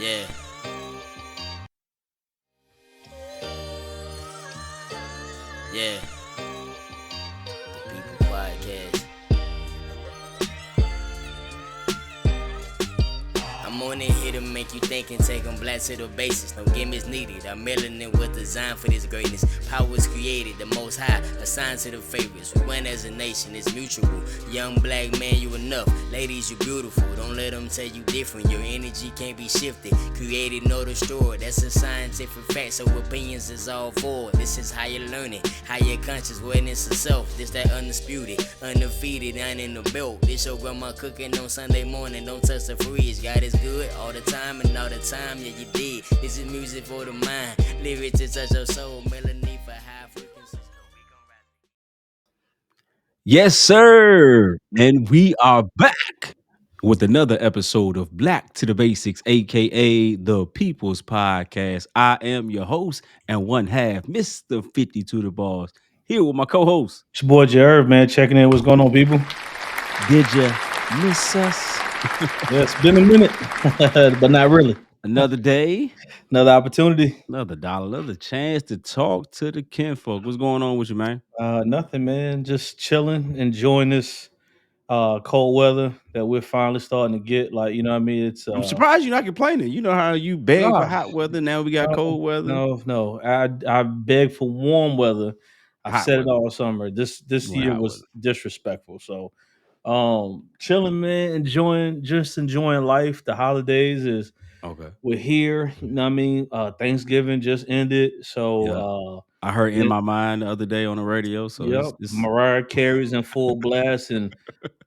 Yeah. Yeah. The People Podcast. I'm on it here to make you think and take them black to the basis. No gimmicks needed. Our melanin was designed for this greatness. Power was created, the most high, assigned to the favorites. We win as a nation, it's mutual. Young black man, you enough. Ladies, you beautiful. Don't let them tell you different. Your energy can't be shifted. Created, nor destroyed. That's a scientific fact, so opinions is all forward. This is higher learning, higher conscious awareness of self. This that undisputed, undefeated, and in the belt. This your grandma cooking on Sunday morning. Don't touch the fridge. God is good all the time and all the time. Yeah, you did. This is music for the mind. Lyrics to touch your soul. Melody for high frequencies. Yes, sir. And we are back with another episode of Black to the Basics, aka the People's Podcast. I am your host and one half, Mr. 52 the Balls, here with my co-host. It's your boy Jared, man, checking in. What's going on, people? Did you miss us? Yeah, it's been a minute, but not really. Another day, Another opportunity. another dollar, another chance to talk to the kinfolk. What's going on with you, man? Nothing, man. Just chilling, enjoying this cold weather that we're finally starting to get. Like, you know what I mean? It's I'm surprised you're not complaining. You know how you beg for nah, hot weather. Now we got no, cold weather. no. I beg for warm weather. I've Hot said it weather. all summer. This You want year hot weather. was disrespectful. So chilling, man, enjoying life. The holidays is Okay. we're here, you know what I mean? Thanksgiving just ended. Yeah. So I heard In yeah, My Mind the other day on the radio, so yep. it's Mariah Carey's in full blast. And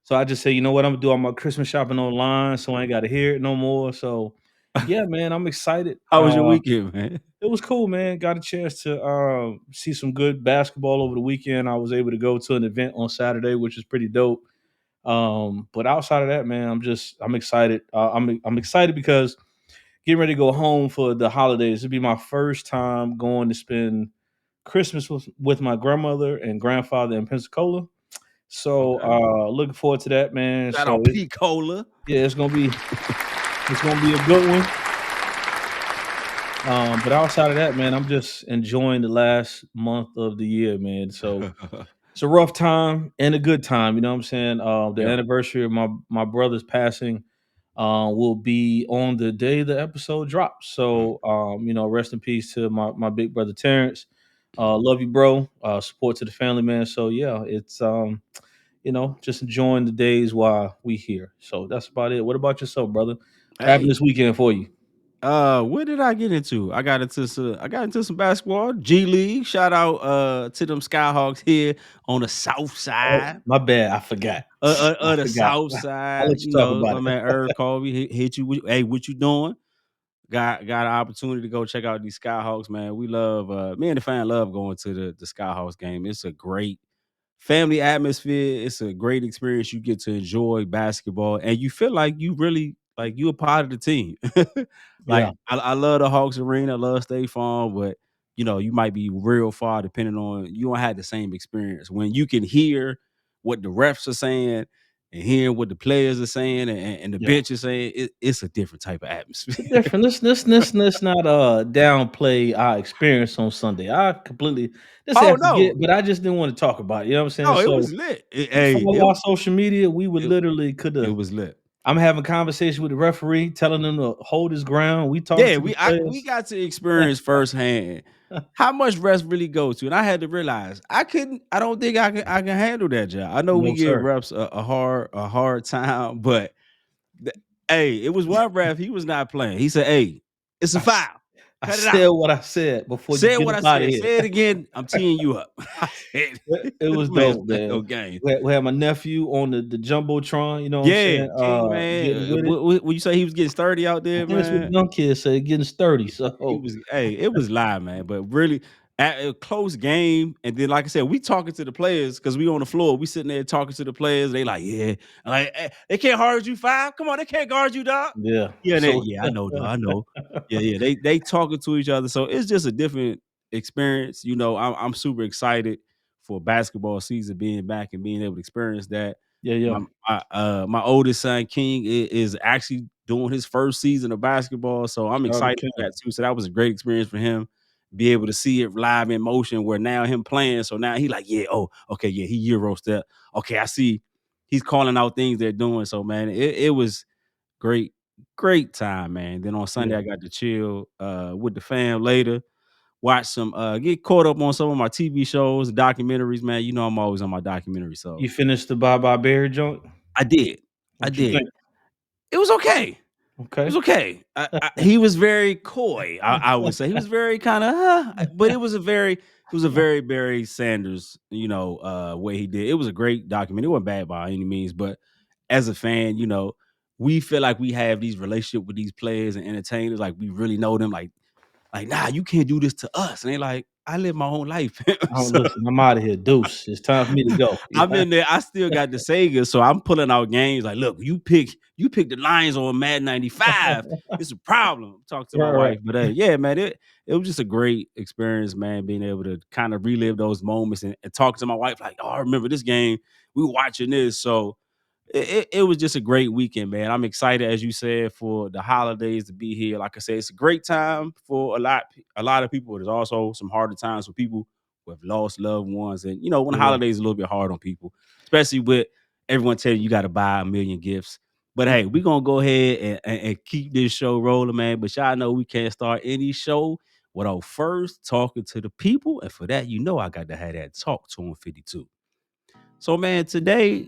so I just say, you know what, I'm gonna do all my Christmas shopping online so I ain't gotta hear it no more. So yeah, man, I'm excited. How was your weekend, man? It was cool, man. Got a chance to see some good basketball over the weekend. I was able to go to an event on Saturday, which is pretty dope. But outside of that, man, I'm excited. I'm excited because getting ready to go home for the holidays. It'll be my first time going to spend Christmas with my grandmother and grandfather in Pensacola. So Okay. looking forward to that, man. Shout So out P Cola. yeah, it's gonna be a good one. But outside of that, man, I'm just enjoying the last month of the year, man. So it's a rough time and a good time. You know what I'm saying? The Yeah. anniversary of my brother's passing will be on the day the episode drops. Mm. So, rest in peace to my big brother Terrence. Love you, bro. Support to the family, man. So yeah, it's just enjoying the days while we here. So that's about it. What about yourself, brother? What happened Hey, this weekend for you? what did I get into? I got into some basketball, G League. Shout out to them Skyhawks here on the south Oh, side. my bad. I forgot. I The forgot. south I'll side. let you talk My about it. man Eric Colby hit you with, hey, what you doing? Got an opportunity to go check out these Skyhawks, man. We love me and the fan love going to the Skyhawks game. It's a great family atmosphere. It's a great experience. You get to enjoy basketball, and you feel like you really like you a part of the team. Yeah. I love the Hawks arena. I love State Farm, but you might be real far depending on you don't have the same experience when you can hear what the refs are saying and hearing what the players are saying and the Yeah. bench is saying. It's a different type of atmosphere. It's different. Let's not downplay our experience on Sunday. I completely this Oh have to no, get, but I just didn't want to talk about it. You know what I'm saying? no, it So was lit. Hey, follow our social media. We would it, literally could it have. was lit. I'm having conversation with the referee, telling him to hold his ground. We talking Yeah, to the we players. got to experience firsthand how much rest really goes to, and I had to realize I couldn't. I don't think I can handle that job. I know we No, give sir. reps a hard time, but hey, it was one ref. He was not playing. He said, "Hey, it's a I, s- foul. I Cut it out." said what I said before you Said get what up I out of said. here. Say it again. I'm teeing you up. I said, It was "This man's dope, playing no man. game." We had my nephew on the jumbotron. You know what I'm Yeah, saying? King Getting man. with it. What you say he was getting sturdy out there, That's what man? young kids say, getting sturdy. He So was it was live, man. But really, at a close game, and then like I said, we talking to the players because we on the floor. We sitting there talking to the players. They like, yeah, like they can't guard you five. Come on, they can't guard you, dog. yeah. Yeah, So yeah, I know, dog. I know. Yeah, yeah. They talking to each other, so it's just a different experience. I'm super excited for basketball season being back and being able to experience that. Yeah. My oldest son King is actually doing his first season of basketball, so I'm Shout out to excited for King. that too. So that was a great experience for him. Be able to see it live in motion where now him playing. So now he like, yeah, oh, okay, yeah, he Euro step. Okay, I see he's calling out things they're doing. So man, it was great, great time, man. Then on Sunday Yeah. I got to chill with the fam later. Watch some get caught up on some of my TV shows, documentaries, man. You know I'm always on my documentary. So You finished the Bye Bye Bear joint? I did. I What you did. think? It was okay. It was Okay. okay. He was very coy. I would say he was very kind of, but it was a very Barry Sanders, way he did. It was a great document. It wasn't bad by any means, but as a fan, we feel like we have these relationship with these players and entertainers, like we really know them, like nah, you can't do this to us. And they like, I live my own life. Oh, So listen, I'm out of here. Deuce. It's time for me to go. I'm in there. I still got the Sega, so I'm pulling out games. Like, look, you pick the Lions on Madden 95. It's a problem. Talk to my Right. wife, but yeah, man, it was just a great experience, man. Being able to kind of relive those moments and talk to my wife, like, oh, I remember this game. We were watching this, so it was just a great weekend, man. I'm excited, as you said, for the holidays to be here. Like I said, it's a great time for a lot of people. There's also some harder times for people who have lost loved ones, and when the Yeah. holidays are a little bit hard on people, especially with everyone telling you got to buy a million gifts. But hey, we're gonna go ahead and keep this show rolling, man. But y'all know we can't start any show without first talking to the people, and for that, I got to have that talk to him 52. So, man, today,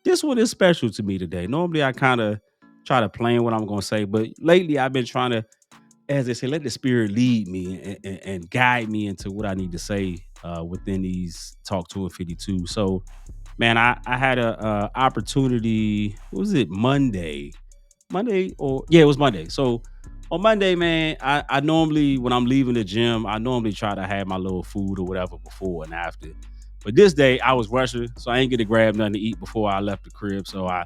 this one is special to me today. Normally, I kind of try to plan what I'm going to say, but lately I've been trying to, as they say, let the spirit lead me and guide me into what I need to say within these Talk to It 52. So, man, I had a opportunity. What was it? Monday, or yeah, it was Monday. So on Monday, man, I normally, when I'm leaving the gym, I normally try to have my little food or whatever before and after. But this day I was rushing, so I ain't get to grab nothing to eat before I left the crib. So I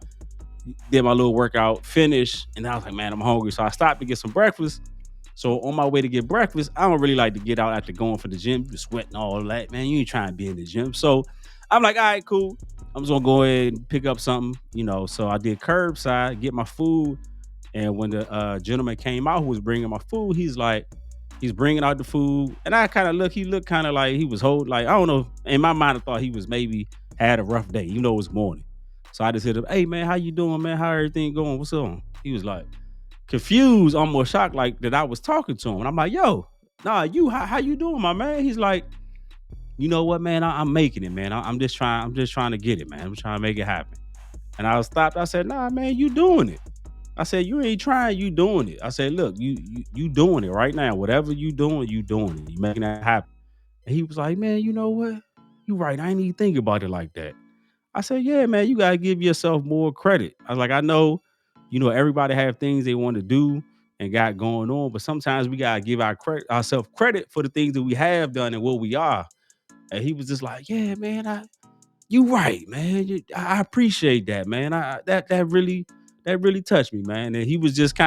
did my little workout, finished, and I was like, man, I'm hungry. So I stopped to get some breakfast. So on my way to get breakfast, I don't really like to get out after going for the gym. You're sweating all that, man. You ain't trying to be in the gym. So I'm like, all right, cool. I'm just gonna go ahead and pick up something. So I did curbside, get my food. And when the gentleman came out who was bringing my food, he's bringing out the food. And I kind of he looked kind of like he was like, I don't know. In my mind, I thought he was maybe had a rough day, it was morning. So I just hit him, hey man, how you doing, man? How everything going? What's on? He was like confused, almost shocked, like that I was talking to him. And I'm like, yo, nah, how you doing, my man? He's like, you know what, man? I'm making it, man. I'm just trying to get it, man. I'm trying to make it happen. And I was stopped. I said, nah, man, you doing it. I said, you ain't trying, you doing it. I said, look, you doing it right now. Whatever you doing it. You making that happen. And he was like, man, you know what? You right. I ain't even think about it like that. I said, yeah, man, you gotta give yourself more credit. I was like, I know, everybody have things they want to do and got going on, but sometimes we gotta give ourselves credit for the things that we have done and what we are. And he was just like, yeah, man, you right, man. I appreciate that, man. That really touched me, man. And he was just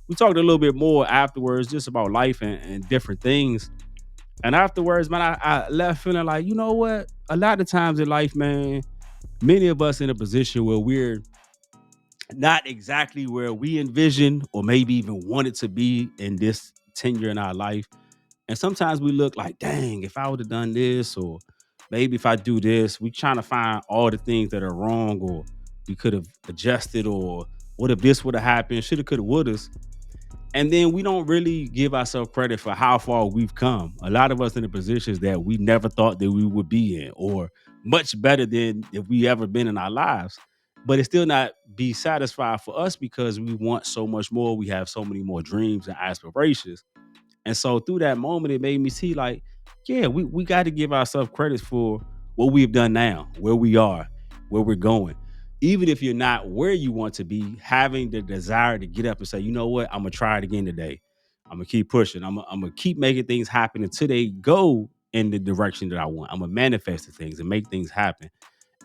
we talked a little bit more afterwards, just about life and different things. And afterwards, man, I left feeling like, you know what? A lot of times in life, man, many of us in a position where we're not exactly where we envision or maybe even wanted to be in this tenure in our life. And sometimes we look like, dang, if I would have done this, or maybe if I do this, we trying to find all the things that are wrong, or we could have adjusted, or what if this would have happened, shoulda, coulda, woulda. And then we don't really give ourselves credit for how far we've come. A lot of us in the positions that we never thought that we would be in, or much better than if we ever been in our lives. But it still not be satisfied for us because we want so much more. We have so many more dreams and aspirations. And so through that moment, it made me see like, yeah, we got to give ourselves credit for what we've done now, where we are, where we're going. Even if you're not where you want to be, having the desire to get up and say, you know what, I'm gonna try it again today. I'm gonna keep pushing. I'm gonna keep making things happen until they go in the direction that I want. I'm gonna manifest the things and make things happen.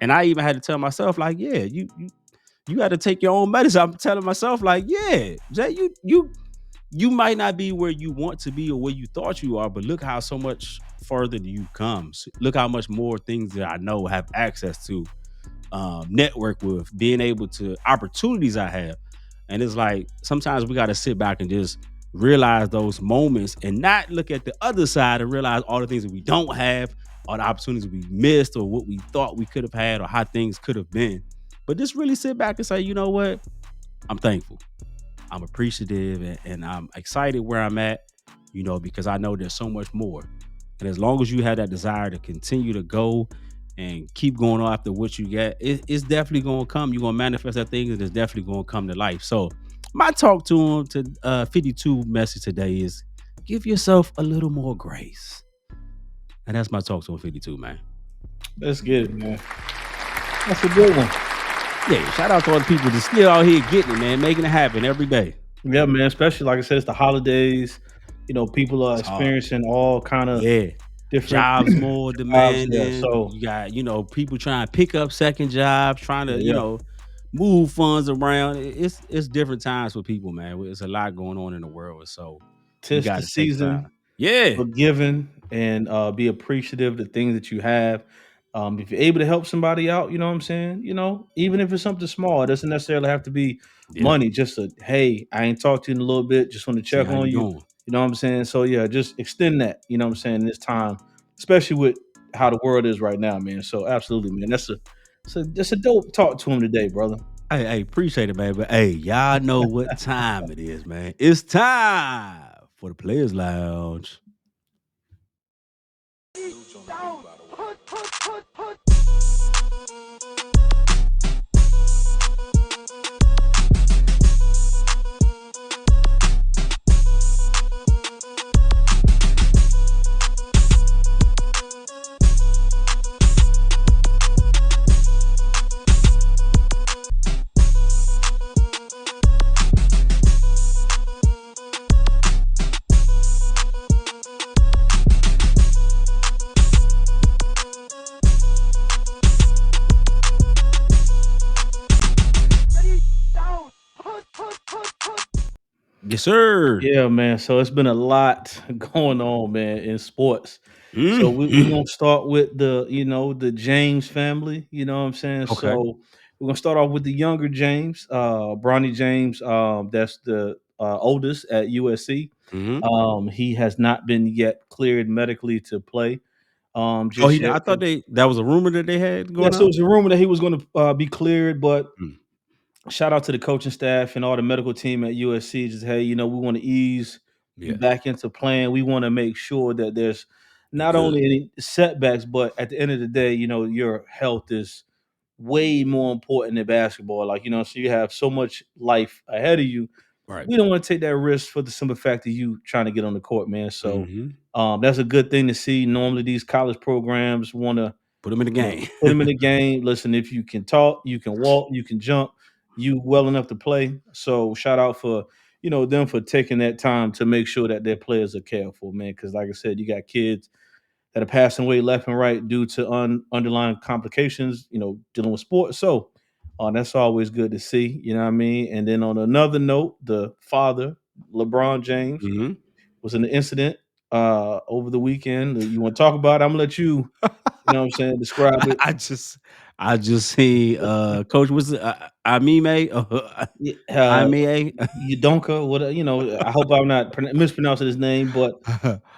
And I even had to tell myself, like, yeah, you got to take your own medicine. I'm telling myself, like, yeah, Jay, you might not be where you want to be or where you thought you are, but look how so much further you've come. Look how much more things that I know have access to. network with, being able to opportunities I have. And it's like sometimes we got to sit back and just realize those moments and not look at the other side and realize all the things that we don't have, all the opportunities we missed, or what we thought we could have had, or how things could have been. But just really sit back and say, you know what? I'm thankful. I'm appreciative, and I'm excited where I'm at, because I know there's so much more. And as long as you have that desire to continue to go and keep going after what you get, it's definitely going to come. You're going to manifest that thing, and it's definitely going to come to life. So my talk to him, to 52 message today, is give yourself a little more grace. And that's my talk to him, 52, man. Let's get it, man. That's a good one. Yeah, shout out to all the people that's still out here getting it, man, making it happen every day. Yeah, man. Especially like I said, it's the holidays. People are It's hard. experiencing all kind of different jobs more demanding. Yeah, so you got people trying to pick up second jobs, trying to yeah. move funds around. It's different times for people, man. It's a lot going on in the world, so you Tis got the to take season time. Yeah, for giving and be appreciative of the things that you have. If you're able to help somebody out, you know what I'm saying? Even if it's something small, it doesn't necessarily have to be money. Just hey, I ain't talked to you in a little bit. Just want to See check how on you you. doing. You know what I'm saying? So yeah, just extend that. You know what I'm saying? This time, especially with how the world is right now, man. So absolutely, man. That's a dope talk to him today, brother. Hey, appreciate it, man. But hey, y'all know what time it is, man. It's time for the Players Lounge. Yes, sir. Yeah, man. So it's been a lot going on, man, in sports. So we're gonna start with the James family. You know what I'm saying? Okay. So we're gonna start off with the younger James, Bronny James. That's the oldest at USC. He has not been yet cleared medically to play. Just yet. I thought that was a rumor that they had Yeah, going so on. it's a rumor that he was going to be cleared, but Mm. shout out to the coaching staff and all the medical team at USC. Just hey, we want to ease you Yeah, back into playing. We want to make sure that there's you not good. only any setbacks, but at the end of the day, your health is way more important than basketball. Like, so you have so much life ahead of you. Right. We don't want to take that risk for the simple fact of you trying to get on the court, man. So that's a good thing to see. Normally, these college programs want to Put them in the game. put them in the game. Listen, if you can talk, you can walk, you can jump, you well enough to play. So shout out for them for taking that time to make sure that their players are cared for, man. Because like I said, you got kids that are passing away left and right due to underlying complications, dealing with sports. So that's always good to see, you know what I mean? And then on another note, the father, LeBron James, was in an incident over the weekend that you want to talk about. I'm gonna let you, you know what I'm saying, describe it. I just see Coach was Amime. Amie. Udonka, what I hope I'm not mispronouncing his name, but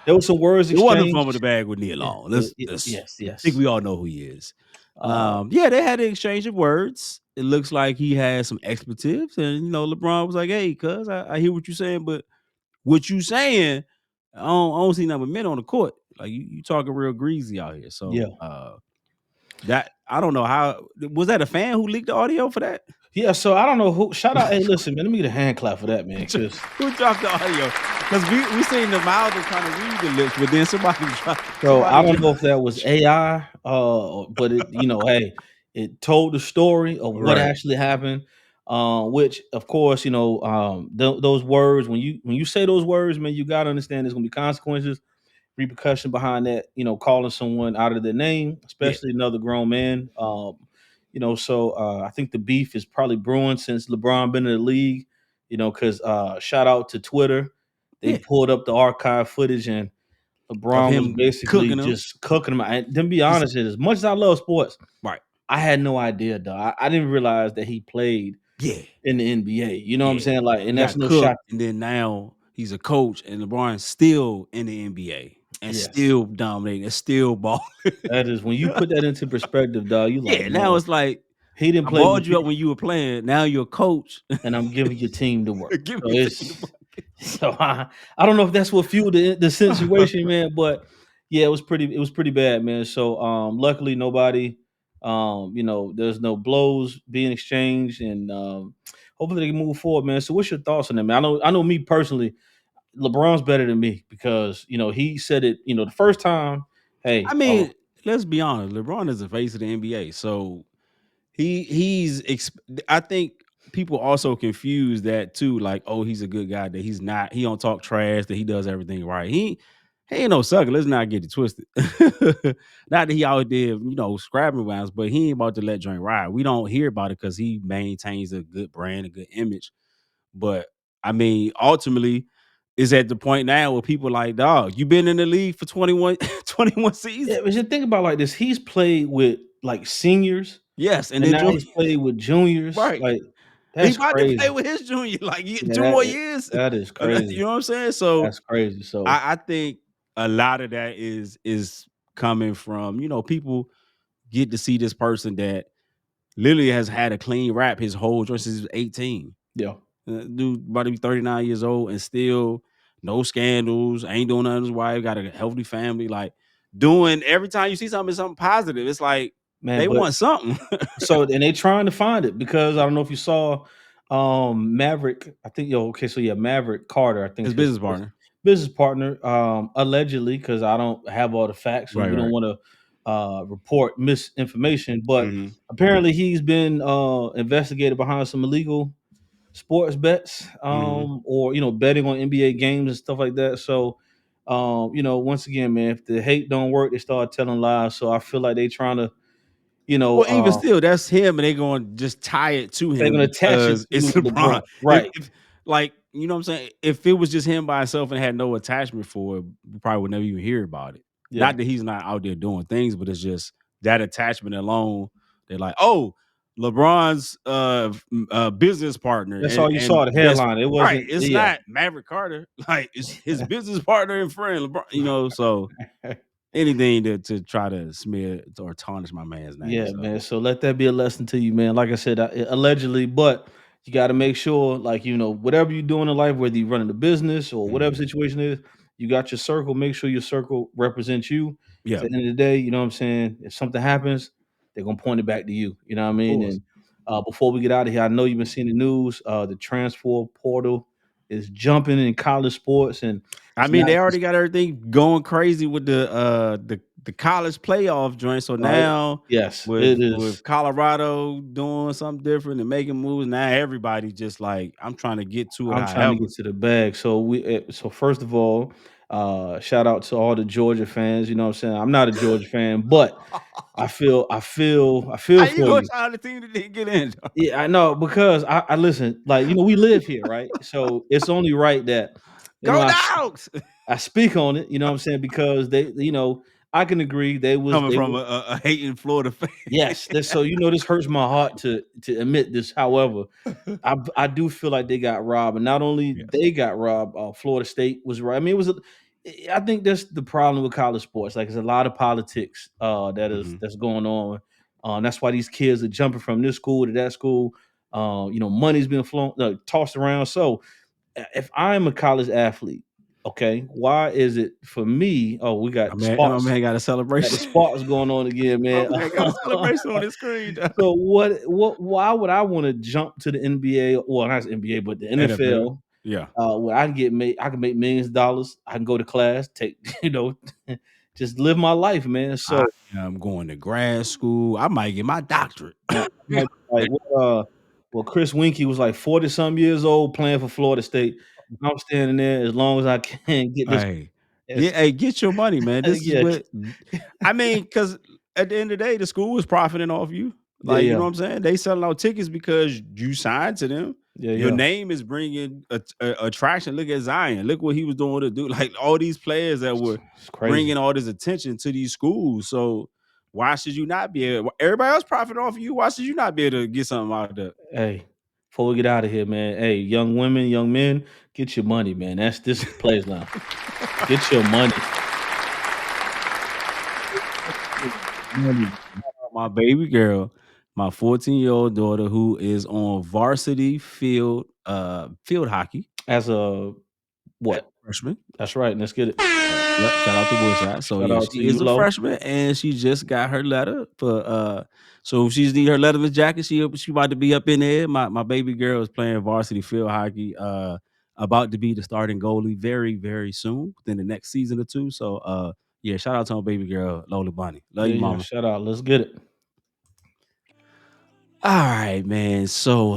there was some words It wasn't exchanged. fumble the bag with Neil Long. Yes. I think we all know who he is. Uh, Yeah, they had an exchange of words. It looks like he had some expletives, and LeBron was like, "Hey, cuz I hear what you're saying, but what you saying, I don't see nothing but men on the court. Like you talking real greasy out here." So Yeah. that I don't know how was that a fan who leaked the audio for that? Yeah, so I don't know who. Shout out, hey, listen, man. Let me get a hand clap for that, man. Because Who dropped the audio? Because we seen the mouth and kind of read the lips, but then somebody dropped. so I don't know if that was AI, but it, hey, it told the story of what Right. actually happened. Which, of course, those words when you say those words, man, you gotta understand there's gonna be consequences, repercussion behind that. Calling someone out of their name, Yeah. especially another grown man. So I think the beef is probably brewing since LeBron been in the league. Because shout out to Twitter, they Yeah. pulled up the archive footage and Of LeBron was him basically cooking them. just cooking them. And to be Just honest, as much as I love sports, right. I had no idea, dog. I didn't realize that he played Yeah, in the NBA. You know what I'm yeah. saying? Like, He and that's got no shot. cooked, and then now he's a coach, and LeBron's still in the NBA and Yes, still dominating and still balling. that is when you put that into perspective, dog. You like, Yeah, now man, it's like he didn't I play with balled you me, up when you were playing. Now you're a coach. and I'm giving your team to work. Give So me your team the it's so I don't know if that's what fueled the ball. situation, man. But yeah, it was pretty bad, man. So luckily nobody, there's no blows being exchanged, and hopefully they can move forward, man. So what's your thoughts on that, man? I know me personally, LeBron's better than me because he said it, the first time. I Hey, mean, let's be honest. LeBron is the face of the NBA, so I think people also confuse that too. Like, oh, he's a good guy. That he's not. He don't talk trash. That he does everything right. He ain't no sucker. Let's not get it twisted. Not that he out there, scrapping rounds, but he ain't about to let joint ride. We don't hear about it because he maintains a good brand, a good image. But I mean, ultimately, is at the point now where people like, dog, you been in the league for 21, 21 yeah, seasons. but just think about it like this. He's played with like seniors, Yes, and and then now he's played with juniors. right. Like He that's about to play crazy. with his junior, like Yeah, 2 more years. that is You crazy. know what I'm saying? So That's crazy. So I think a lot of that is coming from, people get to see this person that literally has had a clean rap his whole since he was 18. yeah, Dude about to be 39 years old and still no scandals, ain't doing nothing to his wife, got a healthy family, like doing every time you see something, it's something positive. It's like man. they But want something. so and they trying to find it because I don't know if you saw Maverick. I think okay, so yeah, Maverick Carter, I think His is his business partner. business partner, allegedly, because I don't have all the facts and Right, we don't right. want to report misinformation, but Mhm. apparently he's been investigated behind some illegal sports bets, Mhm. or betting on NBA games and stuff like that. So once again, man, if the hate don't work, they start telling lies. So I feel like they trying to, Well, even still, that's him, and they going to just tie it to they're him gonna attach it because to it's LeBron. LeBron. Right. If like you know what I'm saying, if it was just him by himself and had no attachment for it, we probably would never even hear about it. Yeah. Not that he's not out there doing things, but it's just that attachment alone. They're like, oh, LeBron's business partner, That's all you and saw, the best headline. It right. wasn't It's yeah. not Maverick Carter, like it's his business partner and friend, LeBron. So anything to try to smear or tarnish my man's name. Yeah, So. man. So let that be a lesson to you, man. Like I said, allegedly, but you got to make sure, like, whatever you're doing in life, whether you're running a business or whatever Mhm. situation is, you got your circle. Make sure your circle represents you. 'Cause Yeah, at the end of the day, you know what I'm saying? If something happens, they're going to point it back to you. You know what I of mean? course. And before we get out of here, I know you've been seeing the news. The transfer portal is jumping in college sports, and I it's mean, not they just already got everything going crazy with the college playoff joint. So right. now Yes, with it is. with Colorado doing something different and making moves, now everybody just like I'm trying to get to it I'm trying to however. get to the bag. So first of all, shout out to all the Georgia fans. You know what I'm saying? I'm not a Georgia fan, but I feel How you for gonna you. try the team that didn't get in? Yeah, I know because I listen, like, we live here, right? So it's only right that, Go I dogs! I speak on it, you know what I'm saying? Because I can agree Coming they from were a hating Florida fan. yes, so this hurts my heart to admit this. However, I do feel like they got robbed, and not only Yes. they got robbed, Florida State was right. I mean, I think that's the problem with college sports. Like, there's a lot of politics Mhm. that's going on. That's why these kids are jumping from this school to that school. Money's being tossed around. So, if I'm a college athlete, okay, why is it for me? Oh, we got My Sparks. man got a Got the celebration. Sparks going on again, My man. man got a celebration on his screen. So why would I want to jump to the NBA? Well, not NBA, but the NFL. NFL, Yeah. where I can make millions of dollars. I can go to class, take, just live my life, man. I So am going to grad school. I might get my doctorate. man, I might be like, Chris Winkie was like 40 some years old playing for Florida State. I'm standing there as long as I can get this. Hey, Yes, get your money, man. This is yeah, what I mean. Because at the end of the day, the school is profiting off you. yeah, Like, you yeah, know what I'm saying? They selling out tickets because you signed to them. yeah, Your yeah. name is bringing attraction. Look at Zion. Look what he was doing to do. Like all these players that were It's crazy. bringing all this attention to these schools. So why should you not be able? Everybody else profit off of you. Why should you not be able to get something out of that? Hey, before we get out of here, man. Hey, young women, young men, get your money, man. This plays now. Get your money. My baby girl, my 14-year-old daughter, who is on varsity field hockey. As a what? Freshman. That's right. Let's get it. Yep, shout out to Woodside. So Shout yeah, out to she is you, a Lo. freshman, and she just got her letter for. So if she's need her letterman jacket, she about to be up in there. My baby girl is playing varsity field hockey. About to be the starting goalie very very soon, within the next season or two. So yeah, shout out to my baby girl Lola Bunny. Love you, mama. Shout out. Let's get it. All right, man. So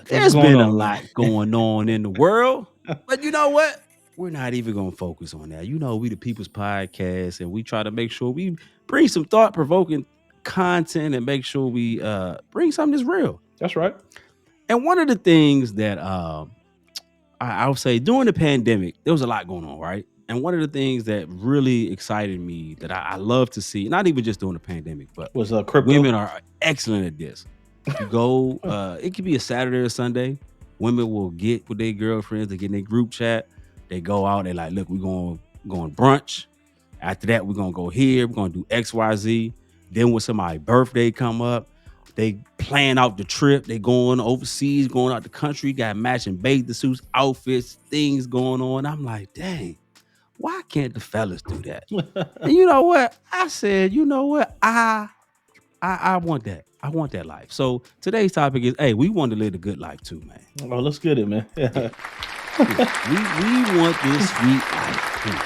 there's been a lot going on in the world, but you know what? We're not even gonna focus on that. You know, we the People's Podcast, and we try to make sure we bring some thought-provoking content and make sure we bring something that's real. That's right. And one of the things that I would say during the pandemic, there was a lot going on, right? And one of the things that really excited me that I love to see, not even just during the pandemic, but was crypto. Women are excellent at this. You go, it could be a Saturday or Sunday. Women will get with their girlfriends, they get in their group chat. They go out, they like, look, we're going brunch. After that, we're gonna go here, we're gonna do XYZ. Then when somebody's birthday come up, they plan out the trip. They going overseas, going out the country, got matching bathing suits, outfits, things going on. I'm like, dang, why can't the fellas do that? And you know what? I said, you know what? I want that. I want that life. So today's topic is, hey, we want to live a good life too, man. Oh, let's get it, man. Yeah. we want this sweet life too.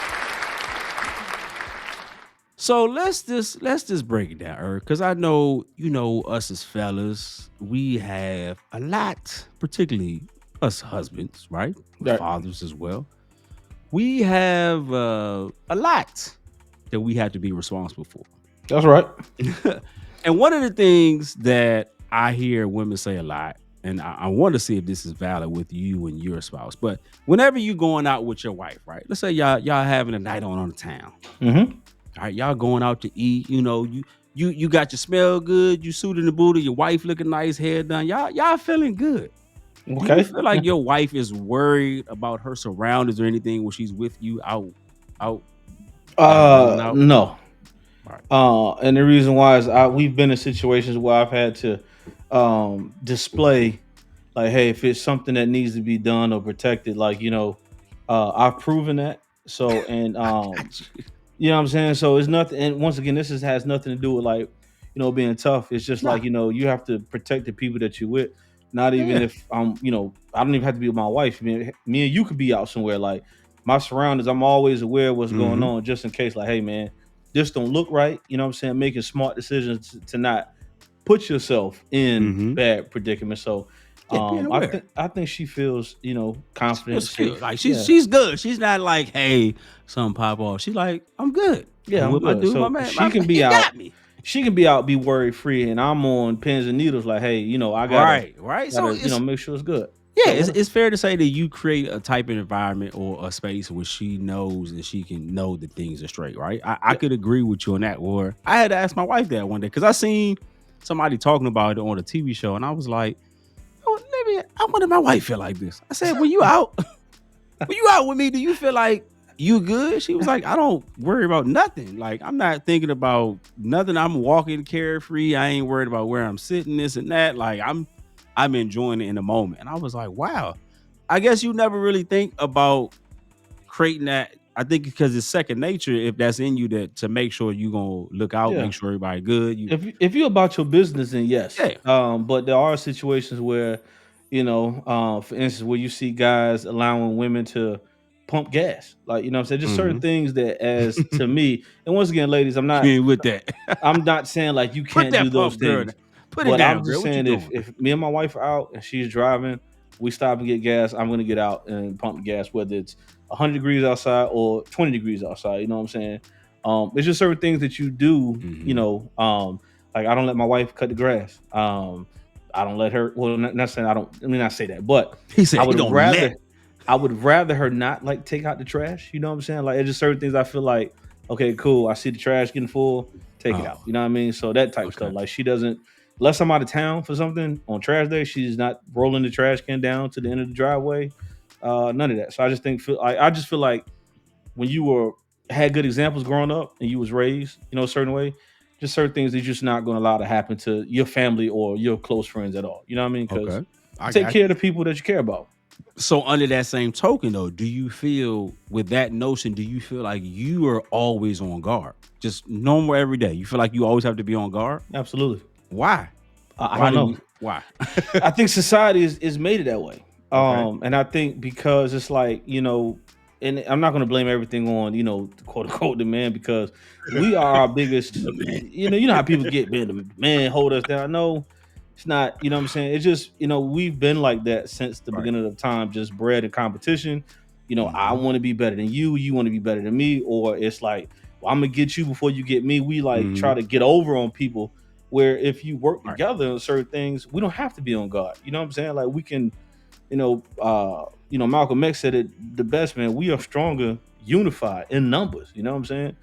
So let's just break it down, because I know, you know, us as fellas, we have a lot, particularly us husbands, right? Right. Fathers as well. We have a lot that we have to be responsible for. That's right. And one of the things that I hear women say a lot, and I want to see if this is valid with you and your spouse, but whenever you going out with your wife, right? Let's say y'all having a night on the town. Mm-hmm. All right, y'all going out to eat. You know, you got your smell good, you suited and booted, your wife looking nice, hair done. Y'all feeling good. Okay. Do you feel like your wife is worried about her surroundings or anything when she's with you out? No. Right. And the reason why is we've been in situations where I've had to display, like, hey, if it's something that needs to be done or protected, like, you know, I've proven that. So, and you know what I'm saying? So it's nothing. And once again, this has nothing to do with, like, you know, being tough. It's just like, you know, you have to protect the people that you're with. Not even if you know, I don't even have to be with my wife. I mean, me and you could be out somewhere. Like, my surroundings, I'm always aware of what's going on, just in case. Like, hey, man, this don't look right. You know what I'm saying? Making smart decisions to not put yourself in bad predicaments. So I think she feels, you know, confident. Safe. Like she's good. She's not like, hey, something pop off. She's like, I'm good. Yeah, I'm good. So she can be out. She can be out, be worry free, and I'm on pins and needles. Like, hey, you know, I got right. So you know, make sure it's good. Yeah, it's fair to say that you create a type of environment or a space where she knows and she can know that things are straight, right? I could agree with you on that. Or I had to ask my wife that one day because I seen somebody talking about it on a TV show, and I was like, oh, maybe I wonder if my wife feel like this. I said, when you out with me, do you feel like you good? She was like, I don't worry about nothing. Like, I'm not thinking about nothing. I'm walking carefree. I ain't worried about where I'm sitting, this and that. Like, I'm enjoying it in the moment. And I was like, wow, I guess you never really think about creating that. I think because it's second nature, if that's in you, that to make sure you gonna look out, make sure everybody good. If you're about your business, then yes. But there are situations where, you know, for instance, where you see guys allowing women to pump gas. Like, you know what I'm saying? Just certain things that, as to me, and once again, ladies, I'm not with that. I'm not saying like you can't do those things. Put it down, I'm just saying if me and my wife are out and she's driving, we stop and get gas, I'm gonna get out and pump gas, whether it's 100 degrees outside or 20 degrees outside. You know what I'm saying? It's just certain things that you do, you know, like I don't let my wife cut the grass. I don't let her, well, not saying let me not say that, but he said I would rather her not like take out the trash. You know what I'm saying? Like, it's just certain things I feel like, okay, cool. I see the trash getting full, take it Oh, out. You know what I mean? So that type okay. stuff. Like she doesn't, unless I'm out of town for something on trash day, she's not rolling the trash can down to the end of the driveway. None of that. So I just I just feel like when you were had good examples growing up and you was raised, a certain way, just certain things that you're just not going to allow to happen to your family or your close friends at all. You know what I mean? Because Okay. I take got care you. of the people that you care about. So under that same token though, do you feel with that notion, do you feel like you are always on guard? Just normal every day. You feel like you always have to be on guard? Absolutely. Why? I Why don't do know. we why? I think society is made it that way. Okay. And I think because it's like, and I'm not gonna blame everything on, quote unquote the man, because we are our biggest, The man. you know how people get, man, the man hold us down. No, it's not, you know what I'm saying? It's just, we've been like that since the Right. beginning of time, just bred in competition. I Mhm. want to be better than you want to be better than me, or it's like, well, I'm gonna get you before you get me. We like try Mhm. to get over on people where if you work Right. together on certain things, we don't have to be on guard. You know what I'm saying? Like we can, Malcolm X said it the best, man. We are stronger, unified in numbers. You know what I'm saying?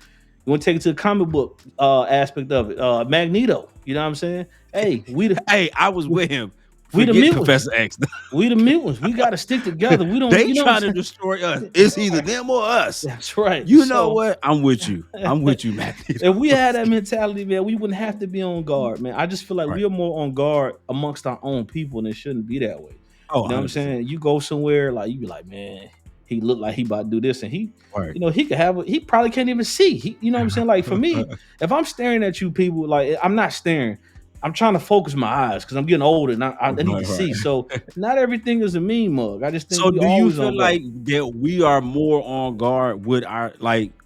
You want to take it to the comic book aspect of it. Magneto. You know what I'm saying? Hey, Hey, I was with him. we the Forget mutants. Professor X. We the mutants. We got to stick together. We don't. They You know what trying to I'm destroy us. saying? It's either them or us. That's right. You know So what? I'm with you. I'm with you, if we Magneto. had that mentality, man, we wouldn't have to be on guard, man. I just feel like Right. we are more on guard amongst our own people, and it shouldn't be that way. Oh, You know what I'm 100%. saying? You go somewhere, like you be like, man, he looked like he about to do this, and Right. he could have, he probably can't even see. You know what I'm saying? Like for me, if I'm staring at you, people, like I'm not staring. I'm trying to focus my eyes because I'm getting older and I need to Right, see. right. So not everything is a mean mug. I just think So we do you always feel on guard. like that we are more on guard with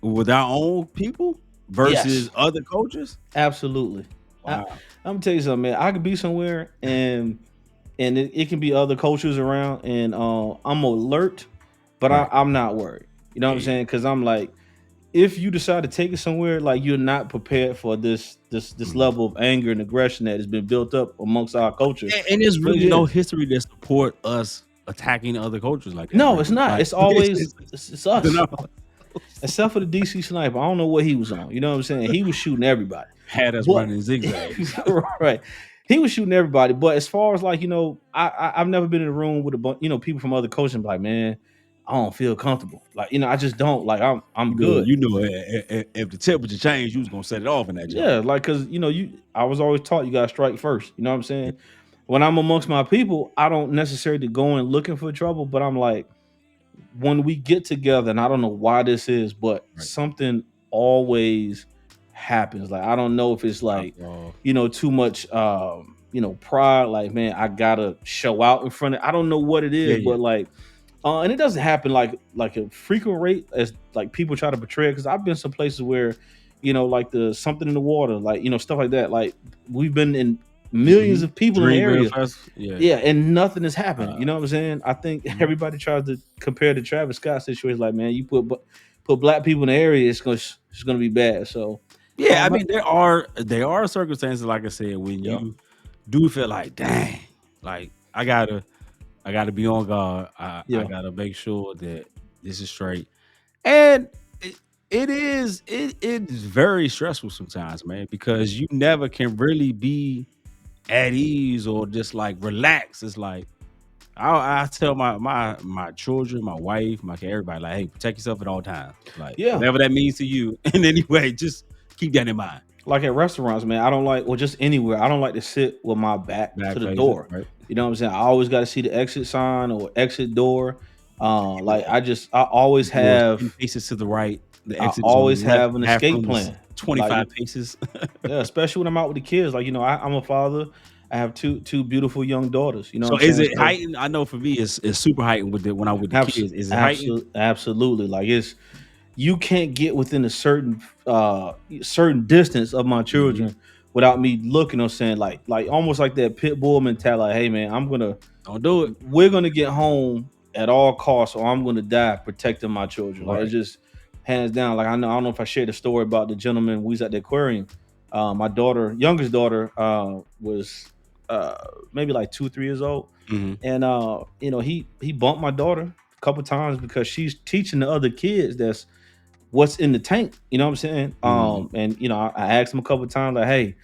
with our own people Yes. versus other cultures? Absolutely. I, Wow. I'm gonna tell you something, man. I could be somewhere and it can be other cultures around, and I'm alert, but Right. I'm not worried. You know what I'm Yeah. saying? Because I'm like, if you decide to take it somewhere, like you're not prepared for this Mhm. level of anger and aggression that has been built up amongst our culture. And there's But really yeah, no history that support us attacking other cultures like that, no, it's really. not. Like It's always it's it's us, no. except for the DC sniper. I don't know what he was on. You know what I'm saying? He was shooting everybody. Had us But running zigzags. right, he was shooting everybody. But as far as like I've never been in a room with a bunch people from other cultures and be like, man, I don't feel comfortable. Like I just don't. Like I'm good. If the temperature changed, you was gonna set it off in that jump. Yeah, like because I was always taught you gotta strike first. You know what I'm saying? When I'm amongst my people, I don't necessarily go in looking for trouble, but I'm like, when we get together, and I don't know why this is, but Right. something always happens. Like I don't know if it's Drop like, off. too much pride, like man, I gotta show out in front of I don't know what it Yeah, is, yeah. but like and it doesn't happen like a frequent rate as like people try to portray it. Because I've been some places where, like the something in the water, like stuff like that. Like we've been in millions Mhm. of people in the Dreamville area, Festival. Yeah. yeah, and nothing has happened. Uh, You know what I'm saying? I think mhm. everybody tries to compare the Travis Scott situation. Like, man, you put black people in the area, it's gonna be bad. So, Yeah, I um, mean, there are circumstances, like I said, when yeah, you do feel like, dang, like I gotta be on guard. I yeah, gotta make sure that this is straight. And it is very stressful sometimes, man, because you never can really be at ease or just like relax. It's like I tell my children, my wife, my kid, everybody, like, hey, protect yourself at all times. Like yeah. whatever that means to you. In any way, just keep that in mind. Like at restaurants, man, I don't like, or just anywhere, I don't like to sit with my back to Back the facing, door. right? You know what I'm saying? I always got to see the exit sign or exit door. Like Yeah. I always The door's have 10 paces to the right. The I exit is on always the left. have an escape Bathroom is plan. Like 25 paces. yeah, especially when I'm out with the kids. Like I'm a father. I have two beautiful young daughters. You know what So I'm is saying? it So heightened? I know for me, it's super heightened when I'm with the kids. Is it heightened? absolutely. Like you can't get within a certain distance of my Mhm. children without me looking or saying like almost like that pit bull mentality. Like, hey man, Don't do it. we're gonna get home at all costs, or I'm gonna die protecting my children. Like it's Right. just hands down. Like I don't know if I shared the story about the gentleman we was at the aquarium. My youngest daughter, was uh maybe like 2, 3 years old, Mhm. and he bumped my daughter a couple times because she's teaching the other kids that's what's in the tank. You know what I'm saying? Mhm. And I asked him a couple of times, like, hey,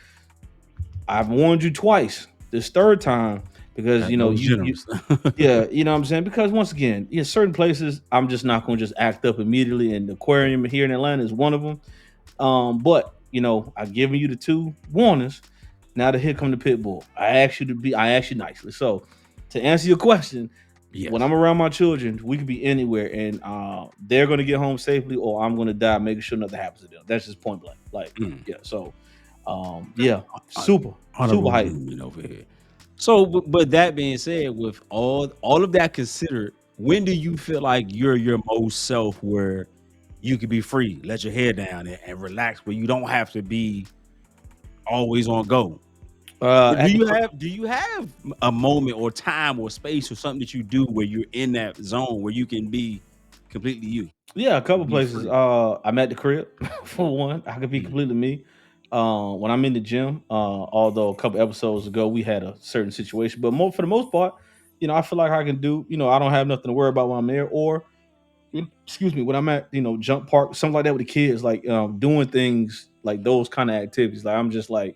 I've warned you twice. This third time, because That was you generous. yeah, you know what I'm saying? Because once again, yeah, certain places I'm just not gonna just act up immediately. And the aquarium here in Atlanta is one of them. But I've given you the two warnings. Now that here come the pit bull. I asked you nicely. So to answer your question, when Yes. I'm around my children, we could be anywhere and they're gonna get home safely or I'm gonna die making sure nothing happens to them. That's just point blank. Like, Mm. yeah. So yeah, Hon super, super honorable hype. mention over here. So, but that being said, with all of that considered, when do you feel like you're your most self where you can be free, let your hair down and relax, where you don't have to be always on go? At the Do you have a moment or time or space or something that you do where you're in that zone where you can be completely you Yeah, a couple and be places. free? I'm at the crib for one. I could be Mm, completely me. When I'm in the gym, although a couple episodes ago we had a certain situation, but more for the most part, I feel like I can do. I don't have nothing to worry about when I'm there, or excuse me, when I'm at jump park, something like that with the kids, like doing things like those kind of activities. Like I'm just like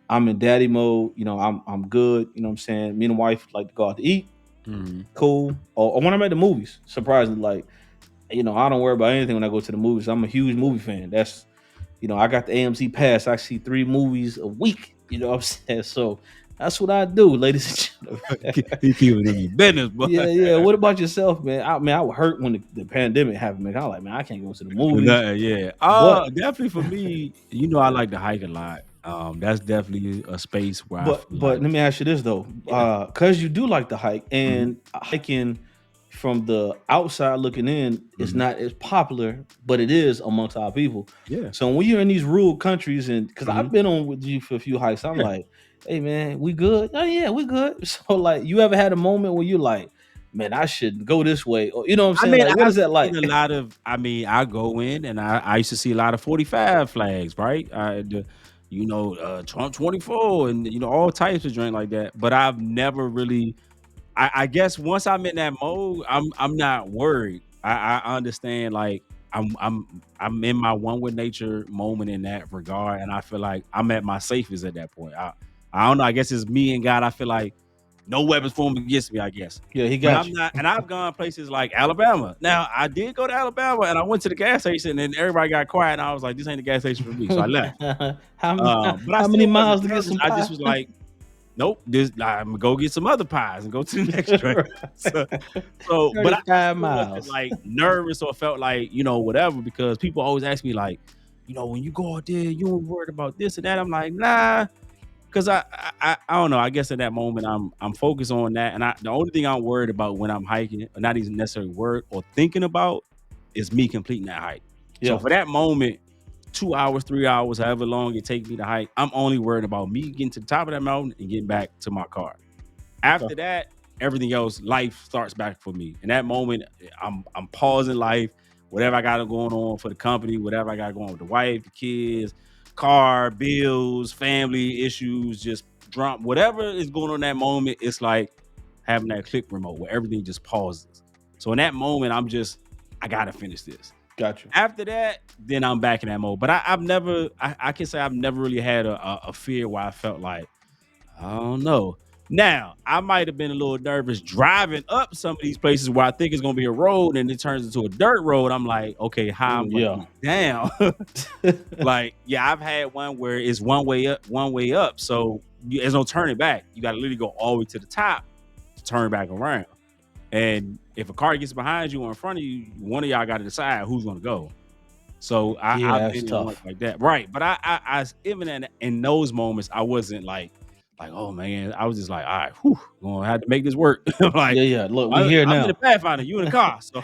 I'm in daddy mode. I'm good. You know what I'm saying? Me and the wife like to go out to eat. mhm. Cool. Or when I'm at the movies, surprisingly, like I don't worry about anything when I go to the movies. I'm a huge movie fan. I got the AMC pass. I see 3 movies a week. You know what I'm saying? So that's what I do, ladies and gentlemen. You keep it in your business, boy. Yeah, yeah. What about yourself, man? I would hurt when the pandemic happened, man. I was like, man, I can't go to the movies. Yeah. But Definitely for me, I like to hike a lot. That's definitely a space where I but feel but like, let me ask you this though. yeah. Cause you do like to hike Mhm, and hiking from the outside looking in is mhm. not as popular, but it is amongst our people. Yeah. So when you're in these rural countries, and because Mhm. I've been on with you for a few hikes, I'm Yeah. like, hey man, we good? Oh yeah, we good. So like, you ever had a moment where you're like, man, I should go this way, or you know what I'm I saying? mean, Like, what I've is that like? seen a lot of I go in and I used to see a lot of 45 flags, right? Trump 24 and all types of drink like that. But I've never really I guess once I'm in that mode, I'm not worried. I understand like I'm in my one with nature moment in that regard, and I feel like I'm at my safest at that point. I don't know. I guess it's me and God. I feel like no weapons formed against me, I guess. Yeah, he But got I'm you. not, and I've gone places like Alabama. Now, I did go to Alabama and I went to the gas station and everybody got quiet. And I was like, this ain't the gas station for me. So I left. But I How many still miles wasn't to get nervous. some I pie? just was like, nope, I'm gonna go get some other pies and go to the next train. So, but I 35 still wasn't miles. like nervous or felt like, whatever, because people always ask me, like, when you go out there, you ain't worried about this and that. I'm like, nah, because I don't know. I guess in that moment I'm focused on that, and the only thing I'm worried about when I'm hiking, or not even necessarily worried or thinking about, is me completing that hike. So Yeah, for that moment, 2 hours, 3 hours, however long it takes me to hike, I'm only worried about me getting to the top of that mountain and getting back to my car. okay. After that, everything else, life starts back for me. In that moment, I'm pausing life, whatever I got going on for the company, whatever I got going with the wife, the kids, car, bills, family issues, just drop whatever is going on in that moment. It's like having that click remote where everything just pauses. So in that moment, I gotta finish this. Got you. After that, then I'm back in that mode. But I've never, I can say I've never really had a fear where I felt like, I don't know. Now, I might have been a little nervous driving up some of these places where I think it's gonna be a road and it turns into a dirt road. I'm like, okay, how I'm gonna Yeah. get down? Like, yeah, I've had one where it's one way up. So there's no turning back. You gotta literally go all the way to the top to turn back around. And if a car gets behind you or in front of you, one of y'all gotta decide who's gonna go. So Yeah, I've that's been in ones tough. like that, right? But even in those moments, I wasn't like, oh man, I was just like, all right, whew, gonna have to make this work. Like Yeah, yeah. Look, we here I'm in the now. Pathfinder, you in the car, so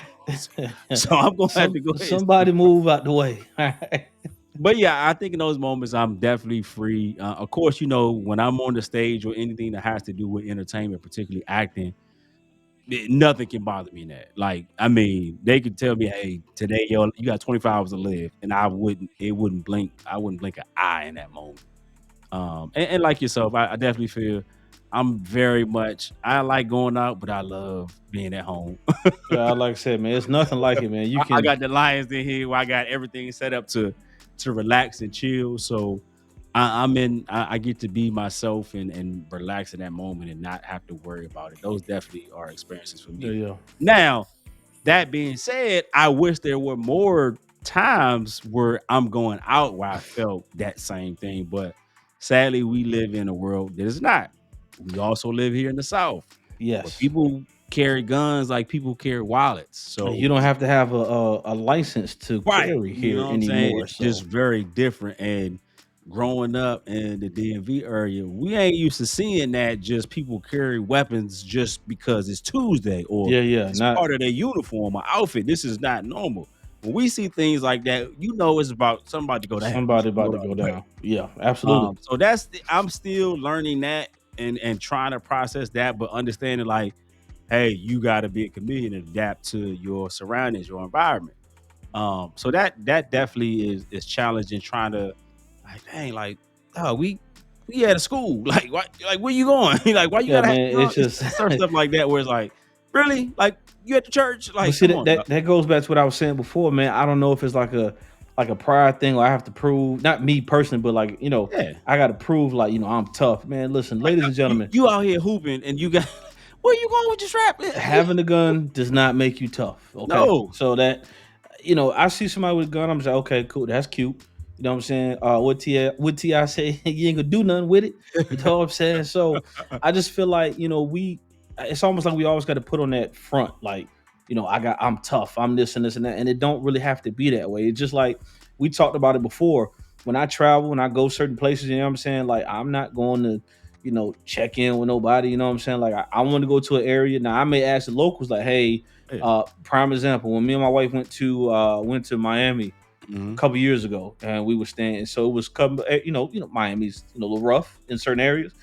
I'm gonna have to go ahead. Somebody move out the way. All right. But yeah, I think in those moments I'm definitely free. Of course, when I'm on the stage or anything that has to do with entertainment, particularly acting, nothing can bother me in that. Like, I mean, they could tell me, "Hey, today, yo, you got 24 hours to live," and it wouldn't blink. I wouldn't blink an eye in that moment. And like yourself, I definitely feel. I'm very much. I like going out, but I love being at home. Yeah, like I said, man, it's nothing like it, man. You I can, got the Lions in here where I got everything set up to relax and chill. So I'm in. I get to be myself and relax in that moment and not have to worry about it. Those definitely are experiences for yeah, me. yeah, Now, that being said, I wish there were more times where I'm going out where I felt that same thing. But sadly, we live in a world that is not. We also live here in the South where yes. people carry guns like people carry wallets. So You don't have to have a license to right, carry you here know what I'm saying? anymore. It's just So very different. And growing up in the DMV area, we ain't used to seeing that just people carry weapons just because it's Tuesday or yeah, yeah, it's not part of their uniform or outfit. This is not normal. When we see things like that, you know it's about somebody to go down. somebody You about know to go the way. down. Yeah, absolutely. So I'm still learning that and trying to process that, but understanding like, hey, you got to be a chameleon and adapt to your surroundings, your environment. So that definitely is challenging. Trying to like, dang, like, oh, we at a school, like where you going? Like, why you Yeah, gotta have, man. It's just, certain stuff like that where it's like, really, like you at the church? but Like, see come that, on, that that goes back to what I was saying before, man. I don't know if it's like a pride thing, or I have to prove, not me personally, but like yeah, I got to prove like I'm tough, man. Listen, like ladies and gentlemen, you out here hooping and you got where you going with your strap? having a gun does not make you tough. Okay, No, so that I see somebody with a gun, I'm just like, okay, cool, that's cute. You know what I'm saying? What Ti say? You ain't gonna do nothing with it. You know what I'm saying? So I just feel like it's almost like we always got to put on that front, like I'm tough, I'm this and this and that, and it don't really have to be that way. It's just like we talked about it before. When I travel, when I go certain places, you know what I'm saying? Like I'm not going to check in with nobody. You know what I'm saying? Like I want to go to an area. Now I may ask the locals, like, hey, yeah. prime example, when me and my wife went to Miami a Mhm. couple years ago, and we were staying, so it was Miami's a little rough in certain areas.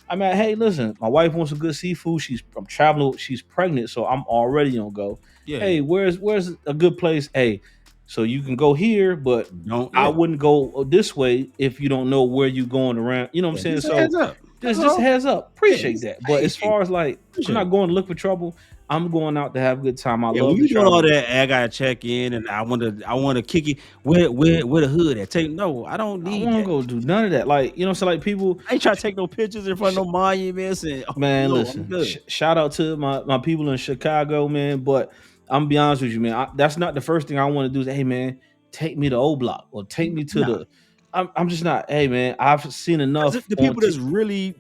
I'm at, hey, listen, my wife wants some good seafood. I'm traveling, she's pregnant, so I'm already on go. Yeah, Hey, yeah. where's a good place? Hey, so you can go here, but Don't I yeah. wouldn't go this way if you don't know where you're going around. You know what I'm Yeah, saying? just a So heads up. That's just a all. heads up. Yeah, Appreciate just that. But as hey, far as like, I'm appreciate not it. going to look for trouble. I'm going out to have a good time. I Yeah, when love to you doing all travel. that, I gotta check in, and I wanna kick it. Where the hood at? Take no, I don't I don't need want to that. go do none of that. Like, so like people, I ain't trying to take no pictures in front sh- of no monuments, and man, no, I'm listen, good. shout out to my people in Chicago, man. But I'm gonna be honest with you, man. That's not the first thing I want to do. Is, hey, man, take me to O Block or take me to Nah, the. I'm just not. Hey, man, I've seen because enough the on. people that's really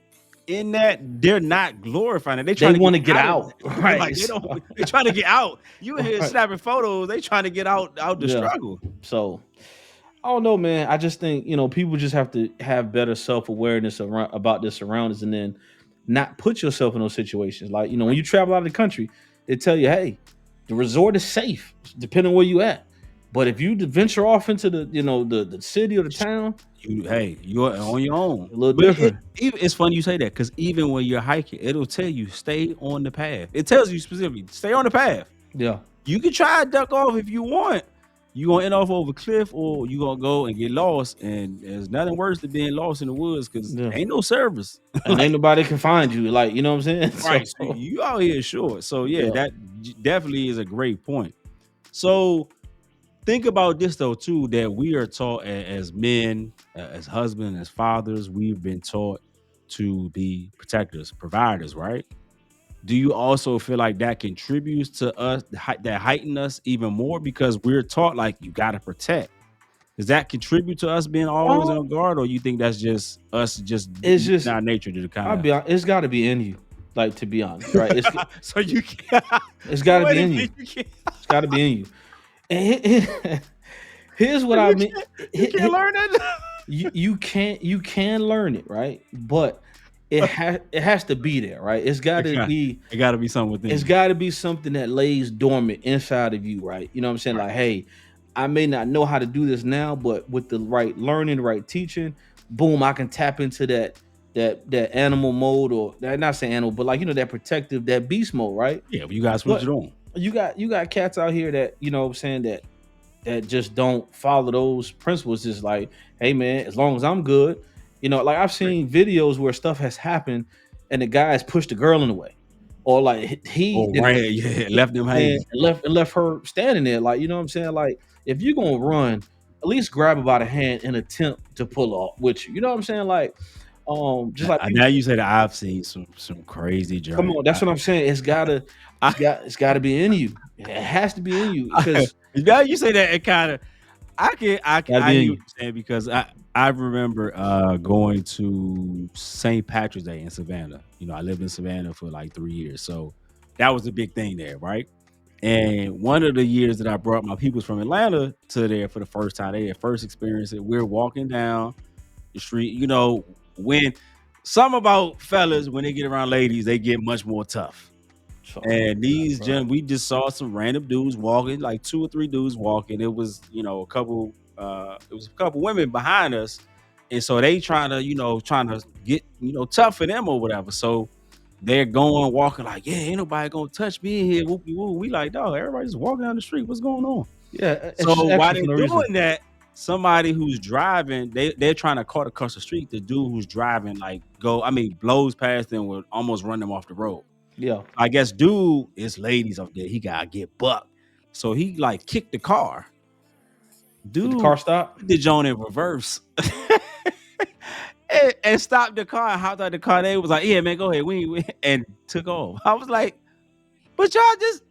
in that, they're not glorifying it. They They trying to want get to get out of out, it. right? Like they So, don't. They trying to get out. You in here right. snapping photos. They trying to get out the Yeah. struggle. So I don't know, man. I just think people just have to have better self awareness around about their surroundings, and then not put yourself in those situations. Like when you travel out of the country, they tell you, hey, the resort is safe, depending on where you at. But if you venture off into the the city or the town, You're on your own. a little But different. it's funny you say that because even when you're hiking, it'll tell you stay on the path. It tells you specifically stay on the path. Yeah, You can try to duck off if you want. You gonna end off over a cliff, or you gonna go and get lost. And there's nothing worse than being lost in the woods because yeah. ain't no service. And ain't Like nobody can find you. Like what I'm saying. right, So so you out here short. So yeah, yeah, that definitely is a great point. So think about this though too, that we are taught as men, as husbands, as fathers, we've been taught to be protectors, providers, right? Do you also feel like that contributes to us, that heighten us even more because we're taught like you got to protect? Does that contribute to us being always um, on guard, or you think that's just us just it's in just our nature to kind I'll of be honest, it's got to be in you. Like, to be honest, right? so you can't It's got so to wait be a in you. minute, you can't It's got to be in you. And here's what I you mean. can't you can't learn that? You can learn it, right? But it has to be there, right? Okay. It got to be something within It's you. got to be something that lays dormant inside of you, right? You know what I'm saying? Right. Like, hey, I may not know how to do this now, but with the right learning, right teaching, boom, I can tap into that animal mode, or that, not saying animal, but like that protective, that beast mode, right? Yeah, but you got to switch But it on. you got cats out here that what I'm saying, that just don't follow those principles. Just like, hey man, as long as I'm good, like I've Right. seen videos where stuff has happened, and the guys pushed the girl in the way, or like he Oh, right, yeah, left them hanging. and left her standing there. Like, you know what I'm saying? Like, if you're gonna run, at least grab her by the hand and attempt to pull off with you. You know what I'm saying? Like, just like people, Now you said I've seen some crazy come journeys. on, that's what I'm saying. It's gotta be in you. It has to be in you because Now you say that, it kind of I gotta hear be in what you. you're saying, because I remember going to St. Patrick's Day in Savannah. You know, I lived in Savannah for like 3 years, so that was a big thing there, right? And one of the years that I brought my peoples from Atlanta to there for the first time, they had first experience it. We're walking down the street. You know, when some about fellas, when they get around ladies, they get much more tough. So, And these bro. we just saw some random dudes walking, like 2 or 3 dudes walking. It was, a couple women behind us. And so they trying to get, tough for them or whatever. So they're going walking like, yeah, ain't nobody gonna touch me in here. Whoopie woo. We like, dog, everybody just walking down the street. What's going on? Yeah, it's So just while extra they're for no reason. doing that, somebody who's driving, they're trying to cut across the street. The dude who's driving, like, blows past them, would almost run them off the road. Yeah, I guess dude is ladies up there. He gotta get bucked. So he like kicked the car. did Dude the car stop? did John in reverse. and stopped the car and hopped out the car. They was like, yeah, man, go ahead. We and took off. I was like, but y'all just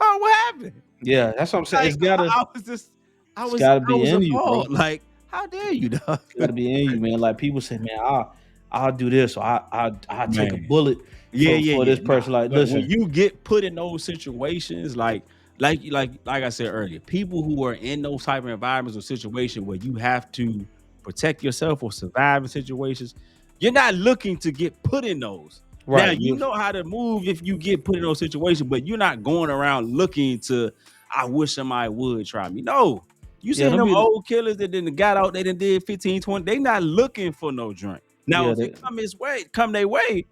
heard what happened. Yeah, that's what I'm saying. Like, It's gotta I was gotta be in appalled. you, bro. Like, how dare you, dog? Gotta be in you, man. Like, people say, man, I'll do this, or I'll take a Man. bullet for this person. Like, But listen, when you get put in those situations, like I said earlier, people who are in those type of environments or situations where you have to protect yourself or survive in situations, you're not looking to get put in those. Now, right? you know how to move if you get put in those situations, but you're not going around looking to, I wish somebody would try me. No. You Yeah, seen don't them be- old killers that then got out, they done did 15, 20. They not looking for no drink. Now, Yeah, if they- it come their way,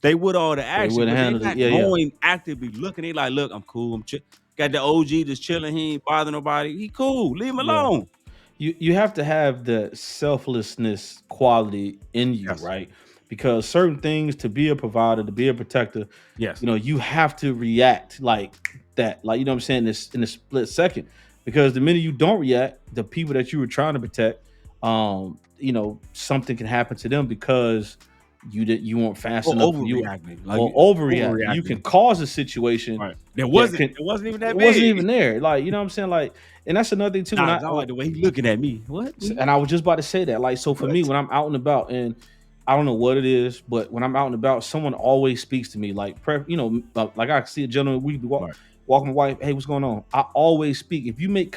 they would all the action. wouldn't But they handle it. not Yeah, yeah. going actively looking. They like, look, I'm cool. Got the OG just chilling. He ain't bothering nobody. He cool. Leave him Yeah. alone. You have to have the selflessness quality in you, Yes. right? Because certain things, to be a provider, to be a protector, Yes. you have to react like that. Like, you know what I'm saying, this in a split second. Because the minute you don't react, the people that you were trying to protect, something can happen to them because you weren't fast Or enough. overreacting. Like, Or overreact. You overreacting. can cause a situation. Right. It wasn't even that It big. wasn't even there. Like, you know what I'm saying? Like, and that's another thing too. Nah, when I don't like the way he looking at me. What? and I was just about to say that. Like, so for me, when I'm out and about, and I don't know what it is, but when I'm out and about, someone always speaks to me. Like, like I see a gentleman, we be walking my wife. Hey, what's going on? I always speak. If you make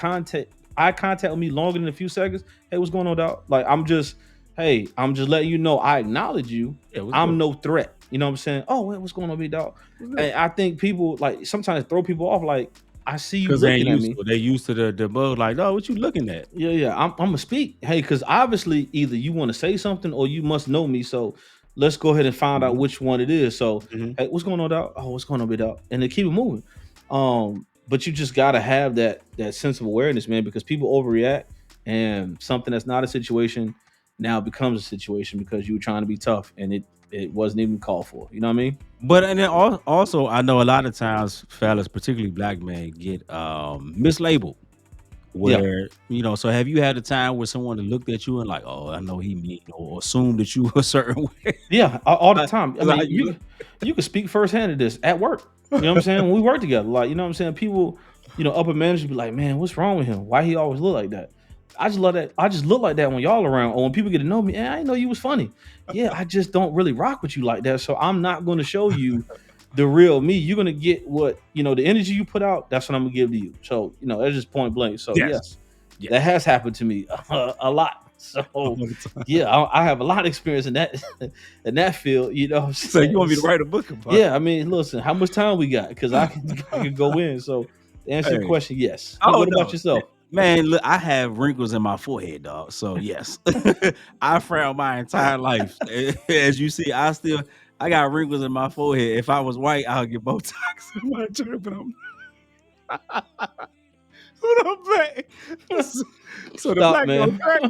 eye contact with me longer than a few seconds, hey, what's going on, dog? Like, I'm just letting you know I acknowledge you. Yeah, what's I'm good? no threat. You know what I'm saying? Oh, wait, what's going on, big dog? And I think people like sometimes throw people off. Like, I see you Because they looking at me. they used to the bug. Like, oh, what you looking at? Yeah. I'm gonna speak. Hey, because obviously either you want to say something or you must know me. So let's go ahead and find out which one it is. So, hey, what's going on, dog? Oh, what's going on, big dog? And they keep it moving. But you just gotta have that sense of awareness, man, because people overreact, and something that's not a situation now becomes a situation because you were trying to be tough and it wasn't even called for. You know what I mean? But and then also, I know a lot of times, fellas, particularly black men, get mislabeled. Where so have you had a time where someone looked at you and like, oh, I know he mean, or assumed that you were a certain way? Yeah, all the time. I Like, mean, you can speak firsthand of this at work. You know what I'm saying? When we work together, like, you know what I'm saying? People, upper managers be like, man, what's wrong with him? Why he always look like that? I just love that. I just look like that when y'all around, or when people get to know me. And I didn't know you was funny. Yeah, I just don't really rock with you like that. So I'm not going to show you the real me. You're going to get what, the energy you put out. That's what I'm going to give to you. So, that's just point blank. So yes, that has happened to me a lot. So yeah, I have a lot of experience in that field. So you want me to write a book about it? Yeah, I mean, listen, how much time we got? Because I can go in. So to answer your question, yes. Oh, What no. about yourself? Man, look, I have wrinkles in my forehead, dog. So yes, I frown my entire life. As you see, I got wrinkles in my forehead. If I was white, I'll get Botox in my turn, but I'm Who don't play? So the Stop, black man. don't crack.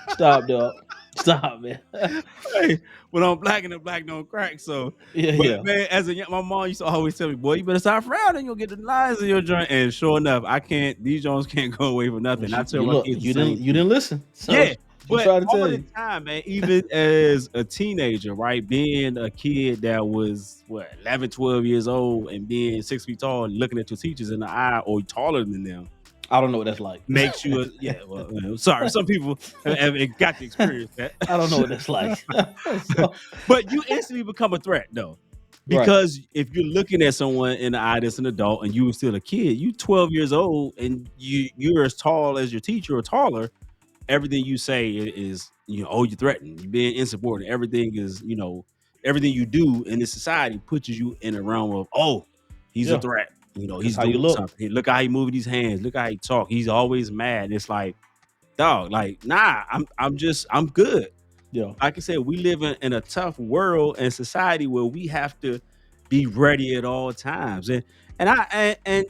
Stop, dog. Stop, man. Hey, when I'm black and the black don't crack. So, Yeah. man, as a young, my mom used to always tell me, boy, you better stop frowning, you'll get the lines in your joint. And sure enough, these Jones can't go away for nothing. I tell You my look, kids the you same didn't thing. listen. So Yeah, you but try to all tell the you. time, man, even as a teenager, right, being a kid that was 11, 12 years old and being 6 feet tall and looking at your teachers in the eye or taller than them I don't know what that's like. makes you sorry, some people have got to experience that. I don't know what that's like. So, But you instantly become a threat though. right. Because if you're looking at someone in the eye that's an adult and you were still a kid, you 12 years old and you're as tall as your teacher or taller, everything you say is, you're threatening, you're being insubordinate. Everything is, everything you do in this society pushes you in a realm of, oh, he's a Yeah. threat. That's He's how you doing look. something. Look how he moves these hands. Look how he talk. He's always mad. It's like, dog, like, nah, I'm good. Yeah. Like I said, we live in a tough world and society where we have to be ready at all times. And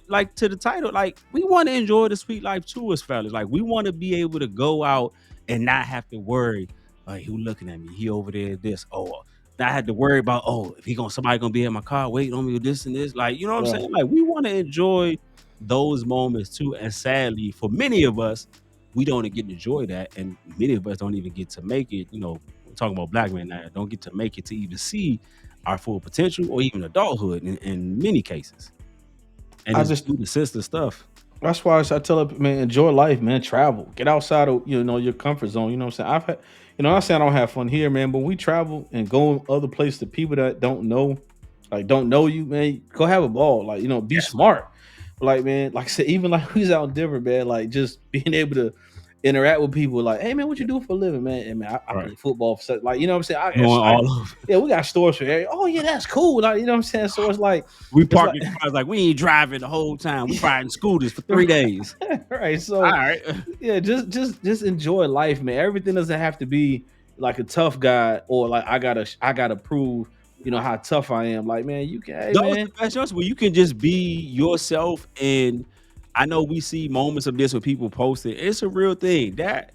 like to the title, like we want to enjoy the sweet life too as fellas. Like we want to be able to go out and not have to worry, like who looking at me? He over there, this. Oh, not have to worry about, oh, if somebody gonna be in my car waiting on me with this and this. Like, you know what I'm Yeah. saying? Like we want to enjoy those moments too. And sadly, for many of us, we don't get to enjoy that, and many of us don't even get to make it. We're talking about black men now, don't get to make it to even see our full potential or even adulthood in many cases. And I it's just due to sister stuff. That's why I tell them, man, enjoy life, man. Travel, get outside of your comfort zone. You know what I'm saying? I've had, I'm not saying I don't have fun here, man, but we travel and go other places to people that don't know, like don't know you, man. Go have a ball, like be Yes. smart. Like man, like I said, even like we was out in Denver, man. Like just being able to interact with people, like, hey man, what you do for a living, man? And man, I Right. play football for like, you know what I'm saying? Going all over. Yeah, we got stores for area. Oh yeah, that's cool. Like, you know what I'm saying? So it's like We park in cars like we ain't driving the whole time. We riding scooters for 3 days. right. So All right. yeah, just enjoy life, man. Everything doesn't have to be like a tough guy or like I gotta prove, how tough I am. Like, man, you can, hey, Those man. the best shows where you can just be yourself. And I know we see moments of this when people post it. It's a real thing. That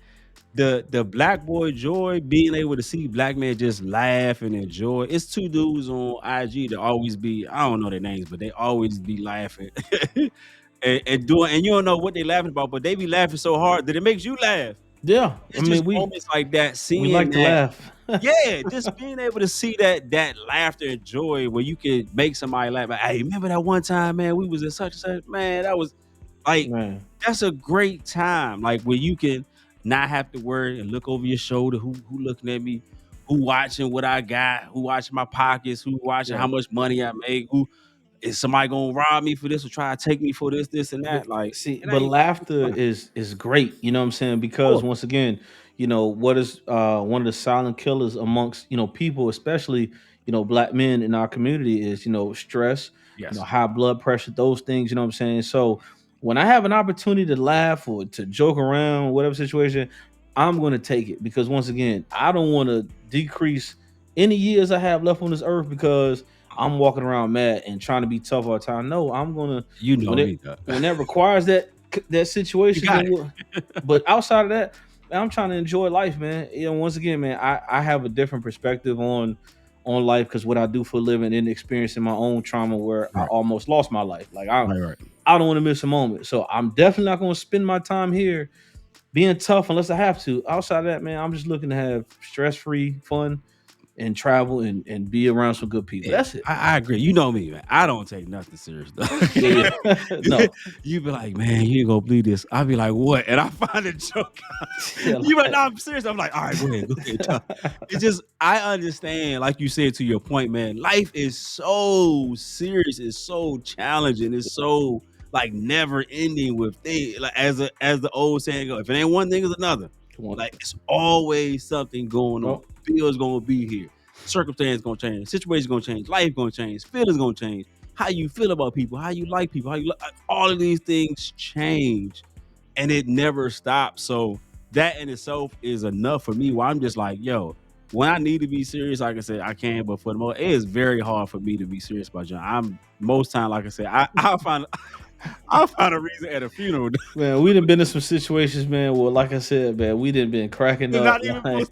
the black boy joy, being able to see black men just laugh and enjoy. It's two dudes on IG that always be, I don't know their names, but they always be laughing and doing, and you don't know what they laughing about, but they be laughing so hard that it makes you laugh. Yeah, It's just moments like that, seeing we like to that. laugh. Yeah, just being able to see that laughter and joy where you can make somebody laugh. Like, hey, remember that one time, man, we was in such and such, man, that was like, Man, that's a great time. Like where you can not have to worry and look over your shoulder, who looking at me, who watching what I got, who watching my pockets, who watching Yeah. how much money I make, who is somebody gonna rob me for this or try to take me for this and that. But Like, see, it but ain't laughter fun. is great. You know what I'm saying? Because Sure. once again, what is one of the silent killers amongst people, especially black men in our community, is stress, Yes. high blood pressure, those things. You know what I'm saying? So when I have an opportunity to laugh or to joke around, whatever situation, I'm going to take it because once again, I don't want to decrease any years I have left on this earth because I'm walking around mad and trying to be tough all the time. No, I'm gonna You know when it me, dog. when that requires that You situation, got then it. we'll, but outside of that, man, I'm trying to enjoy life, man. Once again, man, I have a different perspective on life because what I do for a living and experiencing my own trauma where I Right. almost lost my life. Like Right. I don't want to miss a moment. So I'm definitely not gonna spend my time here being tough unless I have to. Outside of that, man, I'm just looking to have stress-free fun and travel and be around some good people. Yeah, That's it. I agree. You know me, man. I don't take nothing serious though. Yeah, no. You be like, man, you ain't gonna believe this. I'll be like, what? And I find a joke. Yeah, You like, no, I'm serious. I'm like, all right, go ahead. It's just, I understand, like you said to your point, man. Life is so serious. It's so challenging. It's so like never ending with things. Like as the old saying goes, if it ain't one thing, it's another. Come on. Like it's always something going on. Well, Bill's gonna be here. Circumstance gonna change. Situation gonna change. Life gonna change. Feelings gonna change. How you feel about people. How you like people. All of these things change, and it never stops. So that in itself is enough for me. Where I'm just like, yo, when I need to be serious, like I said, I can. But for the most, it is very hard for me to be serious about John. I'm most time, like I said, I'll find a reason at a funeral. man, we done been in some situations, man. Well, like I said, man, we done been cracking It's up. not even Like,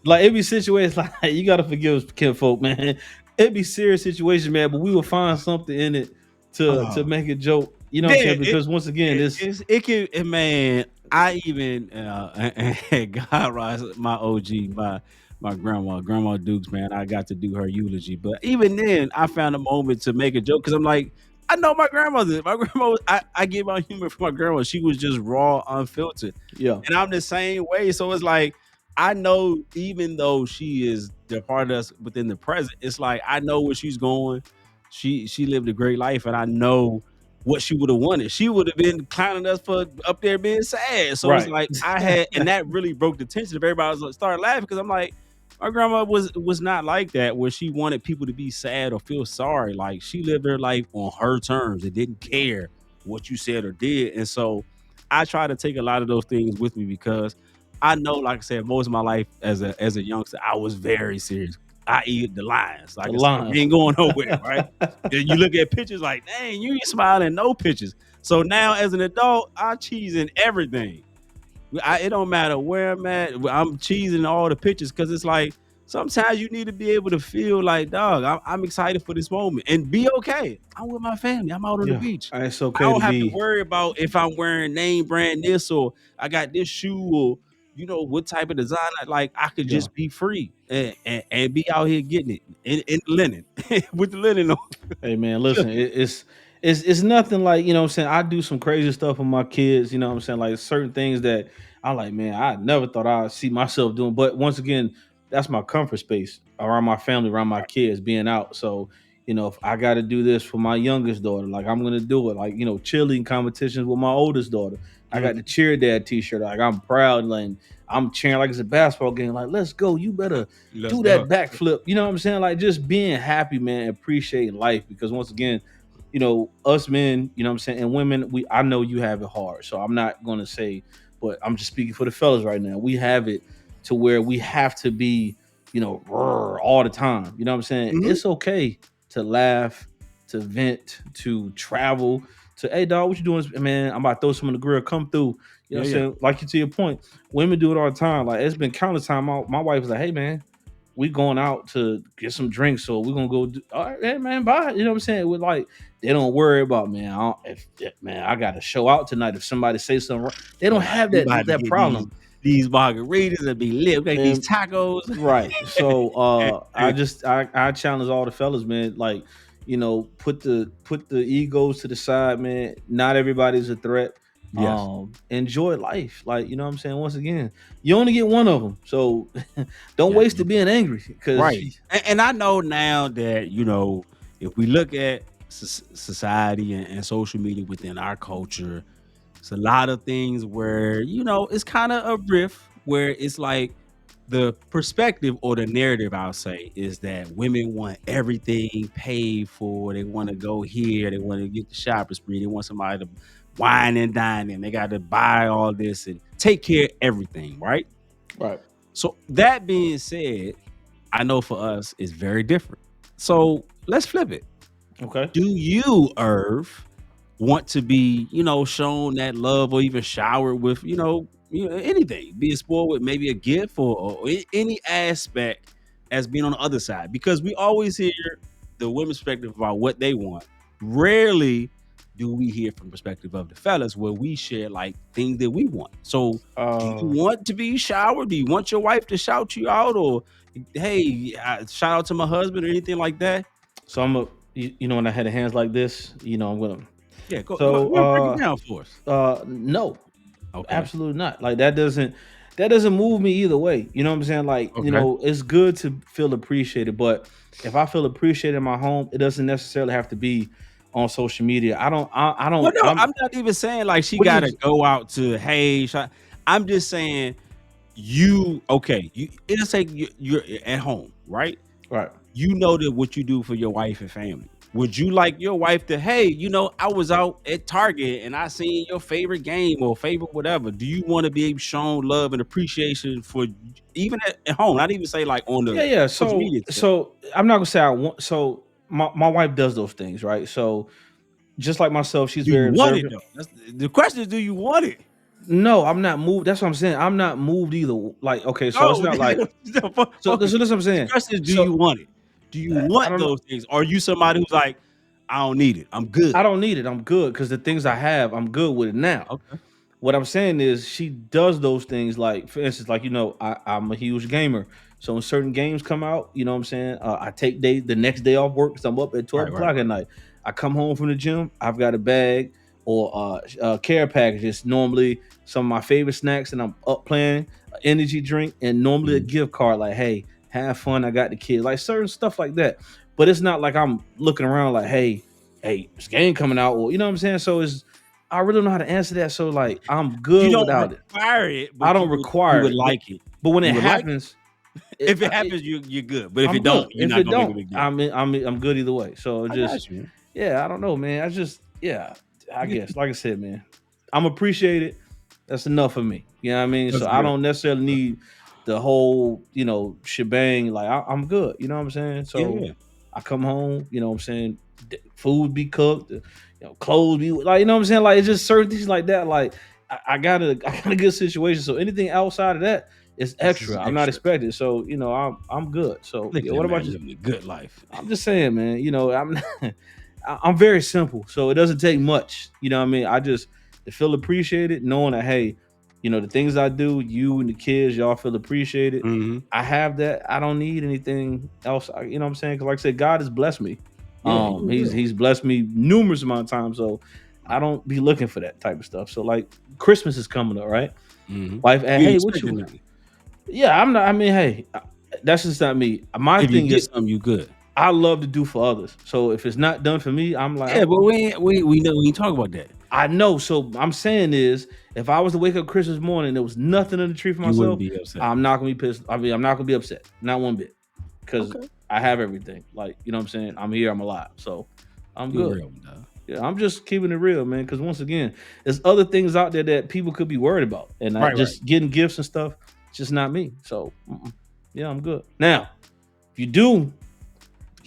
Like it be situations like you gotta forgive us, kinfolk, man. It be serious situations, man. But we will find something in it to Oh, make a joke. You know what I'm yeah, saying? Because once again, it can, man. I even God rise my OG, my grandma Dukes, man. I got to do her eulogy, but even then, I found a moment to make a joke because I'm like, I know my grandmother. My grandma, I get my humor from my grandma. She was just raw, unfiltered, yeah, and I'm the same way. So it's like I know, even though she is departed us within the present, it's like I know where she's going. She lived a great life, and I know what she would have wanted. She would have been clowning us for up there being sad. So it's right. like I had, and that really broke the tension of everybody was started laughing because I'm like, my grandma was not like that, where she wanted people to be sad or feel sorry. Like she lived her life on her terms and didn't care what you said or did. And so I try to take a lot of those things with me because I know, like I said, most of my life as a youngster, I was very serious. I eat the lines. The Like I said, we lines. ain't going nowhere, right? And you look at pictures like, dang, you ain't smiling no pictures. So now as an adult, I cheese in everything. It don't matter where I'm at. I'm cheesing all the pictures because it's like sometimes you need to be able to feel like, dog, I'm excited for this moment and be okay. I'm with my family. I'm out on the Yeah, beach. it's I okay to don't have to be. worry about if I'm wearing name brand this or I got this shoe or what type of design. Like I could Yeah. just be free and be out here getting it in linen with the linen on. Hey man, listen, it's nothing like, you know what I'm saying. I do some crazy stuff with my kids, you know what I'm saying, like certain things that I like, man, I never thought I'd see myself doing. But once again, that's my comfort space around my family, around my kids, being out. So, if I got to do this for my youngest daughter, like I'm gonna do it. Like, cheerleading competitions with my oldest daughter. I got the Mhm. cheer dad t-shirt. Like I'm proud, like I'm cheering like it's a basketball game. Like, let's go, you better Let's do go. that backflip. You know what I'm saying? Like just being happy, man, appreciating life. Because once again, us men, you know what I'm saying, and women, I know you have it hard. So I'm not gonna say, but I'm just speaking for the fellas right now. We have it to where we have to be, all the time. You know what I'm saying? Mhm. It's okay to laugh, to vent, to travel, to hey dog, what you doing? Man, I'm about to throw some on the grill. Come through. You know what Yeah, I'm yeah. saying? Like you to your point, women do it all the time. Like it's been countless time. My wife was like, hey man, we going out to get some drinks, so we're gonna go do, all right, hey man, bye. You know what I'm saying? With like they don't worry about, man, man, I gotta show out tonight. If somebody say something wrong, they don't Right. have We that about to that get problem. these margaritas and be lit. We got these And tacos. right. So I challenge all the fellas, man, like, put the egos to the side, man. Not everybody's a threat. Yes. Enjoy life. Like, you know what I'm saying? Once again, you only get one of them. So don't Yeah. waste it being angry because Right. And I know now that, if we look at society and social media within our culture, it's a lot of things where, it's kind of a rift where it's like the perspective or the narrative, I'll say, is that women want everything paid for. They want to go here. They want to get the shopping spree. They want somebody to wine and dine and they got to buy all this and take care of everything, right? right. So that being said, I know for us it's very different. So let's flip it. Okay. Do you, Irv, want to be, shown that love or even showered with, anything, being spoiled with maybe a gift or any aspect as being on the other side? Because we always hear the women's perspective about what they want. Rarely do we hear from perspective of the fellas where we share like things that we want. So do you Uh want to be showered? Do you want your wife to shout you out or hey, shout out to my husband or anything like that? so I'm a when I had the hands like this, I'm gonna Yeah, go so ahead and break it down for us. no, Okay. absolutely not. Like that doesn't move me either way. You know what I'm saying? Like, Okay. it's good to feel appreciated, but if I feel appreciated in my home, it doesn't necessarily have to be on social media. I Well, don't no, I'm not even saying like she which gotta is go out to hey. I'm just saying you okay. It'll say you're at home, right? right. You know that what you do for your wife and family. Would you like your wife to hey, I was out at Target and I seen your favorite game or favorite whatever. Do you want to be shown love and appreciation for even at home? Not even say like on Yeah, the yeah. social So media stuff. so I'm not gonna say I want so my wife does those things, right? So just like myself, she's Do you very want it observant. though? The question is, do you want it? No, I'm not moved. That's what I'm saying. I'm not moved either. Like, okay, so it's No, not like so. focus. This is what I'm The saying. question is, do So you want it? Do you I want don't know. those things? Or are you somebody who's like, I don't need it. I'm I good. don't need it. I'm good because the things I have, I'm good with it now. Okay. What I'm saying is she does those things like, for instance, like, I'm a huge gamer. So when certain games come out, you know what I'm saying? I take the next day off work because I'm up at 12 Right, right, o'clock at right. night. I come home from the gym, I've got a bag or care packages, normally some of my favorite snacks, and I'm up playing an energy drink and normally a Mhm. gift card, like, hey, have fun. I got the kids, like certain stuff like that. But it's not like I'm looking around like, hey, this game coming out, or you know what I'm saying? So it's I really don't know how to answer that. So like I'm You good don't without it. require it, I but don't you require would it. But like it. but when it You would like it. happens, If it happens, you're good. But if I'm it don't, good. you're If not it gonna make a don't, big deal. I'm good either way. So I just got you, man. yeah, I don't know, man. I just yeah, I You get guess like I said, man, I'm appreciated. That's enough for me. You know what I mean? that's So I good. don't necessarily need the whole shebang. Like I'm good. You know what I'm saying? Yeah, So yeah. I come home. You know what I'm saying? Food be cooked. Clothes be like. You know what I'm saying? Like it's just certain things like that. Like I got a good situation. So anything outside of that is This is extra. I'm not extra. expected. So I'm good. So Look yeah. at that What about man you? living a good life. I'm just saying, man. I'm I'm very simple, so it doesn't take much. You know what I mean? I just to feel appreciated, knowing that hey, the things I do, you and the kids, y'all feel appreciated. Hmm. I have that. I don't need anything else. You know what I'm saying? Because like I said, God has blessed me. Yeah, you He's will. He's blessed me numerous amount of times. So I don't be looking for that type of stuff. So like Christmas is coming up, right? Hmm. Wife, You ain't hey, what you? expecting nothing. Yeah, I'm not. I mean, hey, that's just not me. My If you thing get is something, you good. I love to do for others. So if it's not done for me, I'm like, Yeah, but we know we ain't talk about that. I know. So I'm saying is, if I was to wake up Christmas morning, there was nothing in the tree for You wouldn't myself, be upset. I'm not gonna be pissed. I mean, I'm not gonna be upset, not one bit, because Okay. I have everything. Like you know what I'm saying. I'm here. I'm alive. So I'm You a good. real one, dog. Yeah, I'm just keeping it real, man. Because once again, there's other things out there that people could be worried about, and I Right, right. just getting gifts and stuff. It's just not me. So yeah, I'm good. Now, if you do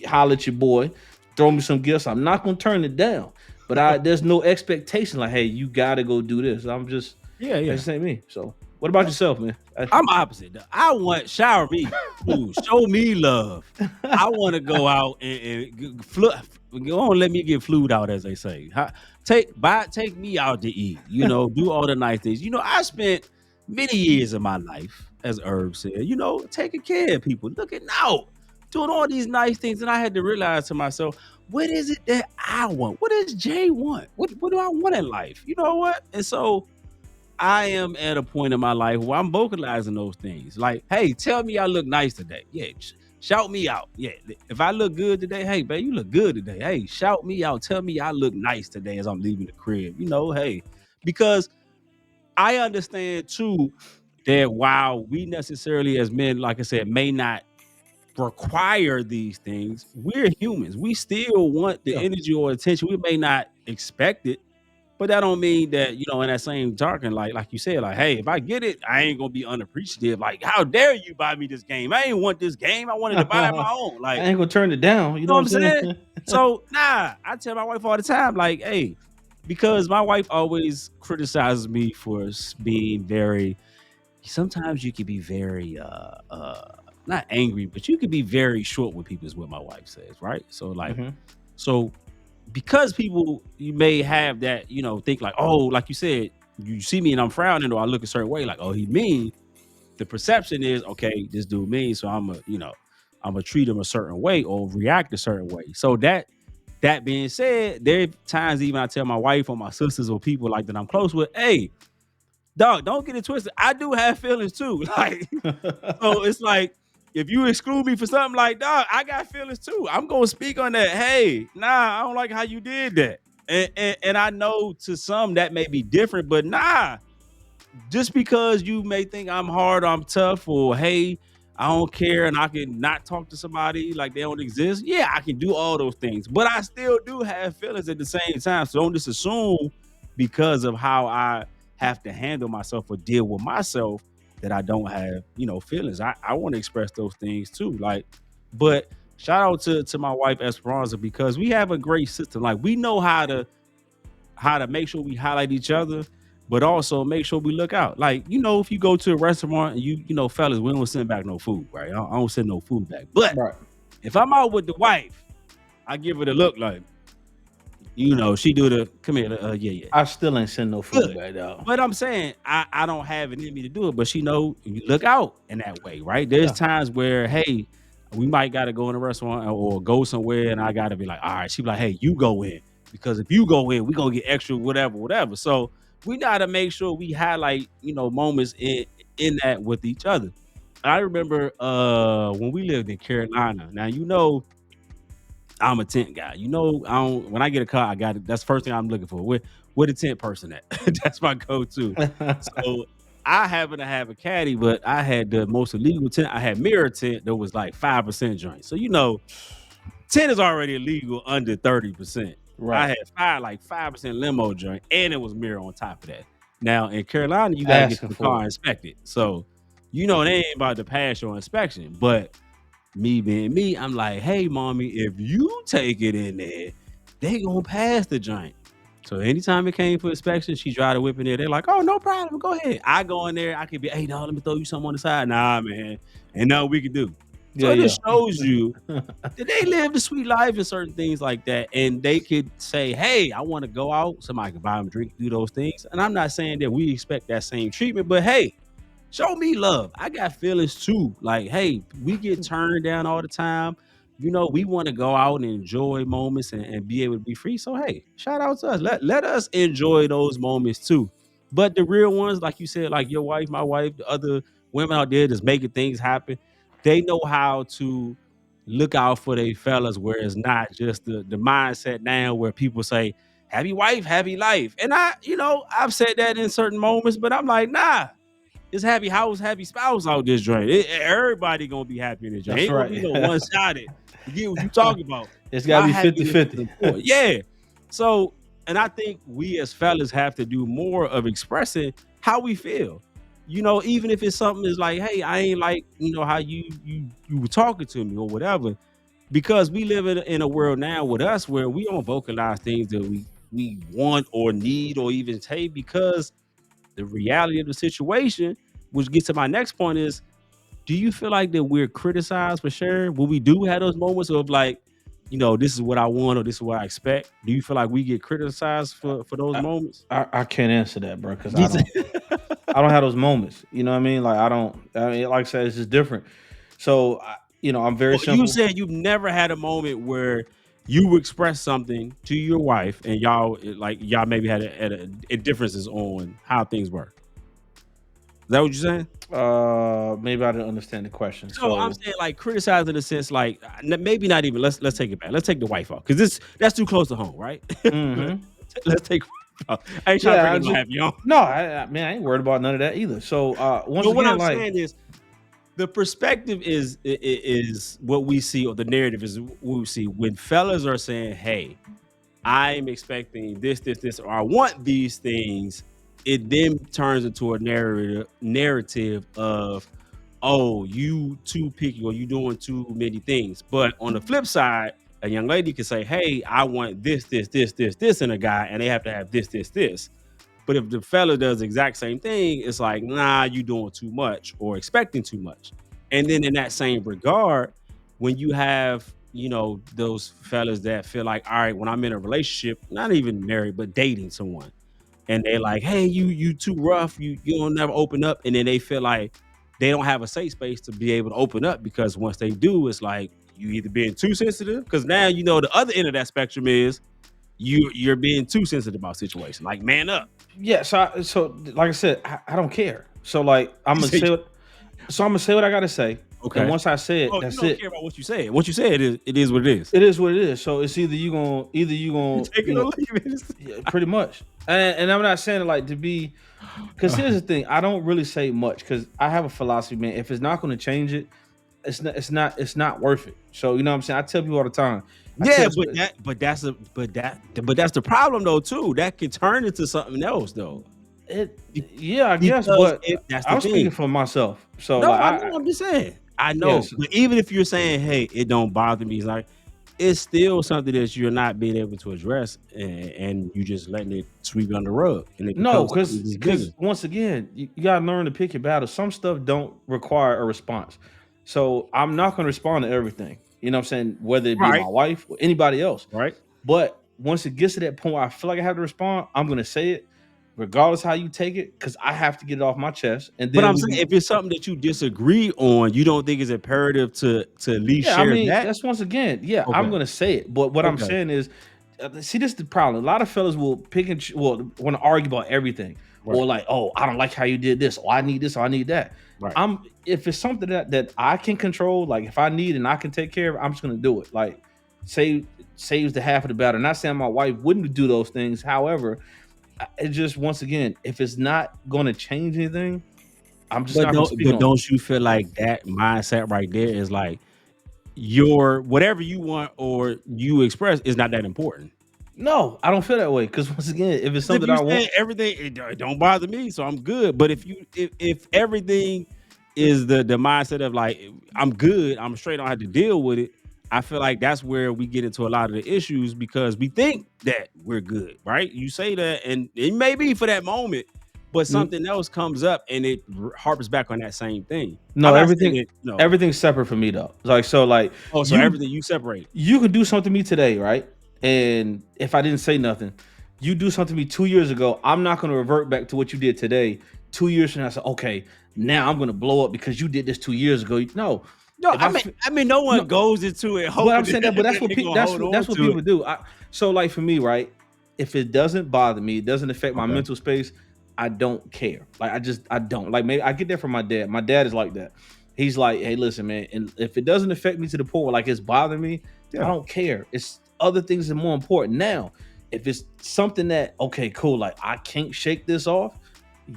holler at your boy, throw me some gifts. I'm not gonna turn it down, but there's no expectation like, hey, you gotta go do this. I'm just Yeah, that yeah. just ain't me. So, what about yourself, man? I'm opposite. Dog. I want shower me, dude, show me love. I want to go out and go on, let me get flued out, as they say. Take me out to eat. Do all the nice things. I spent many years of my life, as Herb said, taking care of people, looking out, doing all these nice things, and I had to realize to myself, what is it that I want? What does Jay want? What do I want in life? You know what? And so I am at a point in my life where I'm vocalizing those things. Like, hey, tell me I look nice today. Yeah, shout me out. Yeah, if I look good today, hey, babe, you look good today. Hey, shout me out. Tell me I look nice today as I'm leaving the crib. Hey, because I understand too that while we necessarily as men, like I said, may not require these things, we're humans. We still want the Yeah. energy or attention. We may not expect it, but that don't mean that, in that same jargon, like you said, like, hey, if I get it, I ain't gonna be unappreciative. Like, how dare you buy me this game? I ain't want this game. I wanted to buy my own. I Like, ain't gonna turn it down. You know know what what I'm I'm saying? saying? So nah, I tell my wife all the time, like, hey, because my wife always criticizes me for being very, sometimes you can be very not angry, but you can be very short with people, is what my wife says, right? So like, Mhm. so because people, you may have that, think like, oh, like you said, you see me and I'm frowning or I look a certain way, like, oh, he mean. The perception is, okay, this dude mean, so I'm gonna treat him a certain way or react a certain way. So that being said, there are times even I tell my wife or my sisters or people like that I'm close with, hey, dog, don't get it twisted. I do have feelings too. Like, so it's like, if you exclude me for something like, dog, I got feelings too. I'm gonna speak on that. Hey, nah, I don't like how you did that. And I know to some that may be different, but nah, just because you may think I'm hard, I'm tough, or hey, I don't care and I can not talk to somebody like they don't exist. Yeah, I can do all those things, but I still do have feelings at the same time. So don't just assume because of how I have to handle myself or deal with myself that I don't have, feelings. I want to express those things too. Like, but shout out to my wife Esperanza, because we have a great system. Like, we know how to make sure we highlight each other, but also make sure we look out. Like, if you go to a restaurant and fellas, we don't send back no food, right? I don't send no food back. But Right. if I'm out with the wife, I give her the look like, she do the come here, yeah. I still ain't send no food Good. back though. But I'm saying I don't have it in me to do it, but she know you look out in that way, right? There's Yeah. times where, hey, we might gotta go in a restaurant or go somewhere, and I gotta be like, all right, she be like, hey, you go in. Because if you go in, we gonna get extra, whatever. So we gotta make sure we highlight, moments in that with each other. I remember when we lived in Carolina. Now I'm a tent guy. When I get a car, I got it. That's the first thing I'm looking for. Where the tent person at? That's my go-to. So I happen to have a caddy, but I had the most illegal tent. I had mirror tent that was like 5% joint. So tent is already illegal under 30%. I Right. had 5% limo joint, and it was mirror on top of that. Now in Carolina, you gotta get Asking the for car it. inspected. So they ain't about to pass your inspection. But me being me, I'm like, hey, mommy, if you take it in there, they gonna pass the joint. So anytime it came for inspection, she tried to whip in there. They're like, oh, no problem, go ahead. I go in there, I could be, hey, dog, let me throw you something on the side. Nah, man, ain't nothing we can do. So Yeah, it yeah. just shows you that they live the sweet life and certain things like that. And they could say, hey, I want to go out. Somebody could buy them a drink, do those things. And I'm not saying that we expect that same treatment, but hey, show me love. I got feelings too. Like, hey, we get turned down all the time. We want to go out and enjoy moments and be able to be free. So hey, shout out to us. Let us enjoy those moments too. But the real ones, like you said, like your wife, my wife, the other women out there that's making things happen, they know how to look out for their fellas where it's not just the mindset now where people say, happy wife, happy life. And I've said that in certain moments, but I'm like, nah, it's happy house, happy spouse out this joint. Everybody gonna be happy in this joint. That's Ain't gonna be no right. one-sided. You get what you talking about. It's gotta be happiness is 50-50. important. Yeah. So, and I think we as fellas have to do more of expressing how we feel. Even if it's something that's like, hey, I ain't like, how you were talking to me or whatever. Because we live in a world now with us where we don't vocalize things that we want or need or even take, because the reality of the situation, which gets to my next point, is, do you feel like that we're criticized for sharing when we do have those moments of like, this is what I want or this is what I expect? Do you feel like we get criticized for those moments? I can't answer that, bro, because I don't have those moments. You know what I mean? Like like I said, it's just different. So I'm very Well, you simple. said you've never had a moment where you express something to your wife and y'all maybe had a differences on how things were. Is that what you're saying? Maybe I didn't understand the question. So I'm saying like criticize in the sense like maybe not even. Let's take it back. Let's take the wife off because that's too close to home, right? Mhm. Let's take. I ain't trying Yeah, to bring it happy on. No, I ain't worried about none of that either. So once But what again, I'm like, saying is the perspective is what we see, or the narrative is what we see when fellas are saying, hey, I'm expecting this, or I want these things. It then turns into a narrative of, oh, you too picky or you doing too many things. But on the flip side, a young lady can say, hey, I want this in a guy, and they have to have this. But if the fella does the exact same thing, it's like, nah, you doing too much or expecting too much. And then in that same regard, when you have, those fellas that feel like, all right, when I'm in a relationship, not even married, but dating someone, and they're like, hey, you too rough, you don't never open up. And then they feel like they don't have a safe space to be able to open up, because once they do, it's like you either being too sensitive, because now the other end of that spectrum is you're being too sensitive about situation. Like, man up. yeah. So like I said, I don't care. So like I'm gonna say what I gotta say. Okay. And once I say it, Oh, that's you don't it. care about what you said. What you said it is what it is. It is what it is. So it's either you gonna Take it or leave it. yeah, pretty much. And I'm not saying it like to be, because here's the thing. I don't really say much because I have a philosophy, man. If it's not going to change it, it's not worth it. So you know what I'm saying. I tell people all the time. Yeah, but that's the problem though too. That can turn into something else though. Yeah, I guess, Because but that's the I'm thing. speaking for myself. So No, like, I know. I'm just saying. I know. Yes. But even if you're saying, hey, it don't bother me, it's like, it's still something that you're not being able to address, and you just letting it sweep under the rug, and it No, becomes something because that's bigger. because once again, you gotta learn to pick your battle. Some stuff don't require a response. So I'm not gonna respond to everything. You know what I'm saying? Whether it be my Right. wife or anybody else. Right. But once it gets to that point where I feel like I have to respond, I'm gonna say it, regardless how you take it, because I have to get it off my chest. And But then I'm we saying can if it's something that you disagree on, you don't think it's imperative to at least yeah, I share mean, that? that's once again, yeah, I'm Okay. gonna say it. But what I'm Okay. saying is, see, this is the problem. A lot of fellas will pick and want to argue about everything, or Right. like, oh, I don't like how you did this, or I need this, or I need that. Right. I'm if it's something that I can control, like if I need and I can take care of, I'm just gonna do it. Like, saves the half of the battle. Not saying my wife wouldn't do those things. However, it just once again, if it's not gonna change anything, I'm just not gonna speak on it. Don't you feel like that mindset right there is like your whatever you want or you express is not that important? No, I don't feel that way because once again, if it's 'Cause if something you I want, say everything, it don't bother me, so I'm good. But if everything is the mindset of like I'm good, I'm straight, I don't have to deal with it. I feel like that's where we get into a lot of the issues because we think that we're good, right? You say that, and it may be for that moment, but something else comes up and it harps back on that same thing. no, I'm not saying everything it, no. everything's separate for me though. Like so, like Oh, so you everything you separate. you could do something to me today, right? And if I didn't say nothing, you do something to me 2 years ago, I'm not gonna revert back to what you did today. 2 years from now, I say, okay, now I'm gonna blow up because you did this 2 years ago. No, No, if I I mean, no one no, goes into it but I'm hoping saying that, but that they gonna hold on that's what to people it. do. So like for me, right? If it doesn't bother me, it doesn't affect my Okay. mental space, I don't care. Like I don't like. Maybe I get that from my dad. My dad is like that. He's like, hey, listen, man, and if it doesn't affect me to the point where like it's bothering me, I Yeah. don't care. It's other things that are more important. Now, if it's something that okay, cool, like I can't shake this off,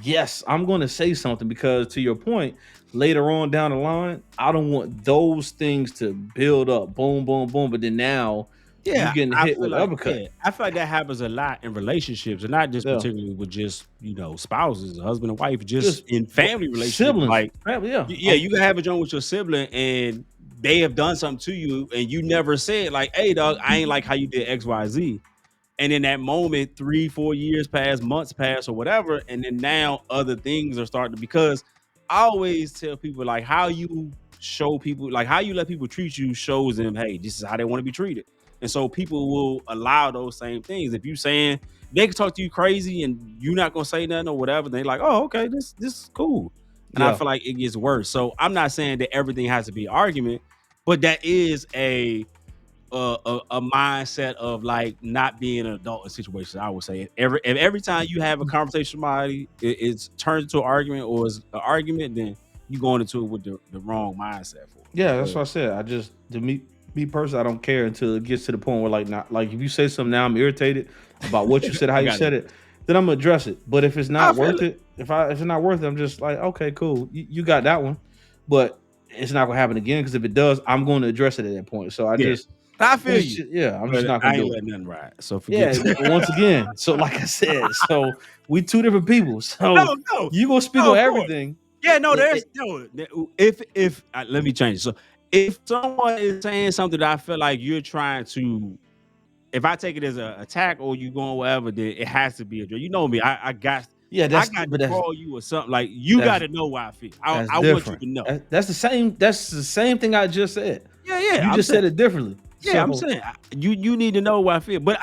yes, I'm going to say something because to your point, later on down the line, I don't want those things to build up, boom, boom, boom. But then now you Yeah, getting hit with uppercut. I feel like that happens a lot in relationships, and not just Yeah, particularly with just spouses, husband and wife, just just in family relationships. siblings, Like, family. Yeah, yeah, you can have a joint with your sibling, and they have done something to you, and you never said like, "Hey, dog, I ain't like how you did X, Y, Z." And in that moment, 3, 4 years pass, months pass, or whatever, and then now other things are starting to because I always tell people like how you show people, like how you let people treat you shows them, hey, this is how they want to be treated. And so people will allow those same things. If you saying they can talk to you crazy and you're not gonna say nothing or whatever, they like, oh, okay, this is cool. And I yeah, feel like it gets worse. So I'm not saying that everything has to be an argument, but that is a mindset of like not being an adult in situations. I would say every time you have a conversation with somebody, it's turned into an argument or it's an argument, then you going into it with the wrong mindset for it. yeah. That's So, what I said. I just to me personally, I don't care until it gets to the point where like not like if you say something now, I'm irritated about what you said, how I you got said it. it, then I'm gonna address it. But if it's I not feel worth it. it, if it's not worth it, I'm just like, okay, cool, you got that one, but it's not gonna happen again because if it does, I'm going to address it at that point. So I Yeah, just I feel you, yeah, I'm just but not gonna I ain't do it. letting nothing ride. So forget. Yeah, once again, so like I said, so we two different people. So No, no, you gonna speak no, on of course. everything. Yeah, no, It, there's it- no. If let me change it. So if someone is saying something that I feel like you're trying to, if I take it as an attack or you going whatever, then it has to be a joke. You know me. yeah, I that's got to but that's call you or something. Like you got that's to know why I feel. that's I want you different. to know. That's the same. That's the same thing I just said. Yeah, yeah. You I'm just saying. said it differently. Yeah, I'm So saying. You need to know why I feel. But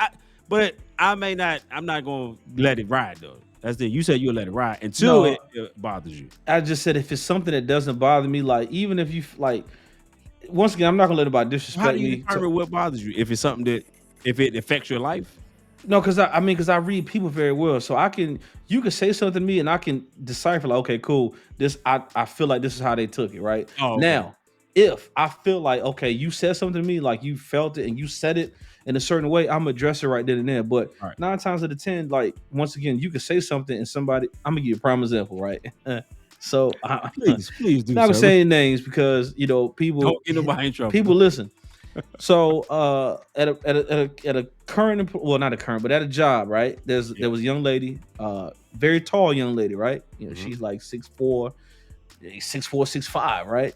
I may not. I'm not gonna let it ride though. That's it. You said you'll let it ride until no, it bothers you. I just said if it's something that doesn't bother me, like even if you like, once again, I'm not gonna let anybody How do disrespect you me. determine what bothers you? If it's something that if it affects your life. No, because I mean, because I read people very well, so you can say something to me, and I can decipher like, okay, cool. I feel like this is how they took it, right? Oh, okay. Now, if I feel like, okay, you said something to me, like you felt it, and you said it in a certain way, I'm gonna address it right then and there. But All right. 9 times out of 10, like once again, you can say something, and somebody, I'm gonna give you a prime example, right? So I'm Please do not gonna so. say any names because Don't get nobody in trouble. people listen. So at a current well not a current but at a job, right, there was a young lady, very tall young lady, right, Mhm. she's like 6'4", 6'4", 6'5", right.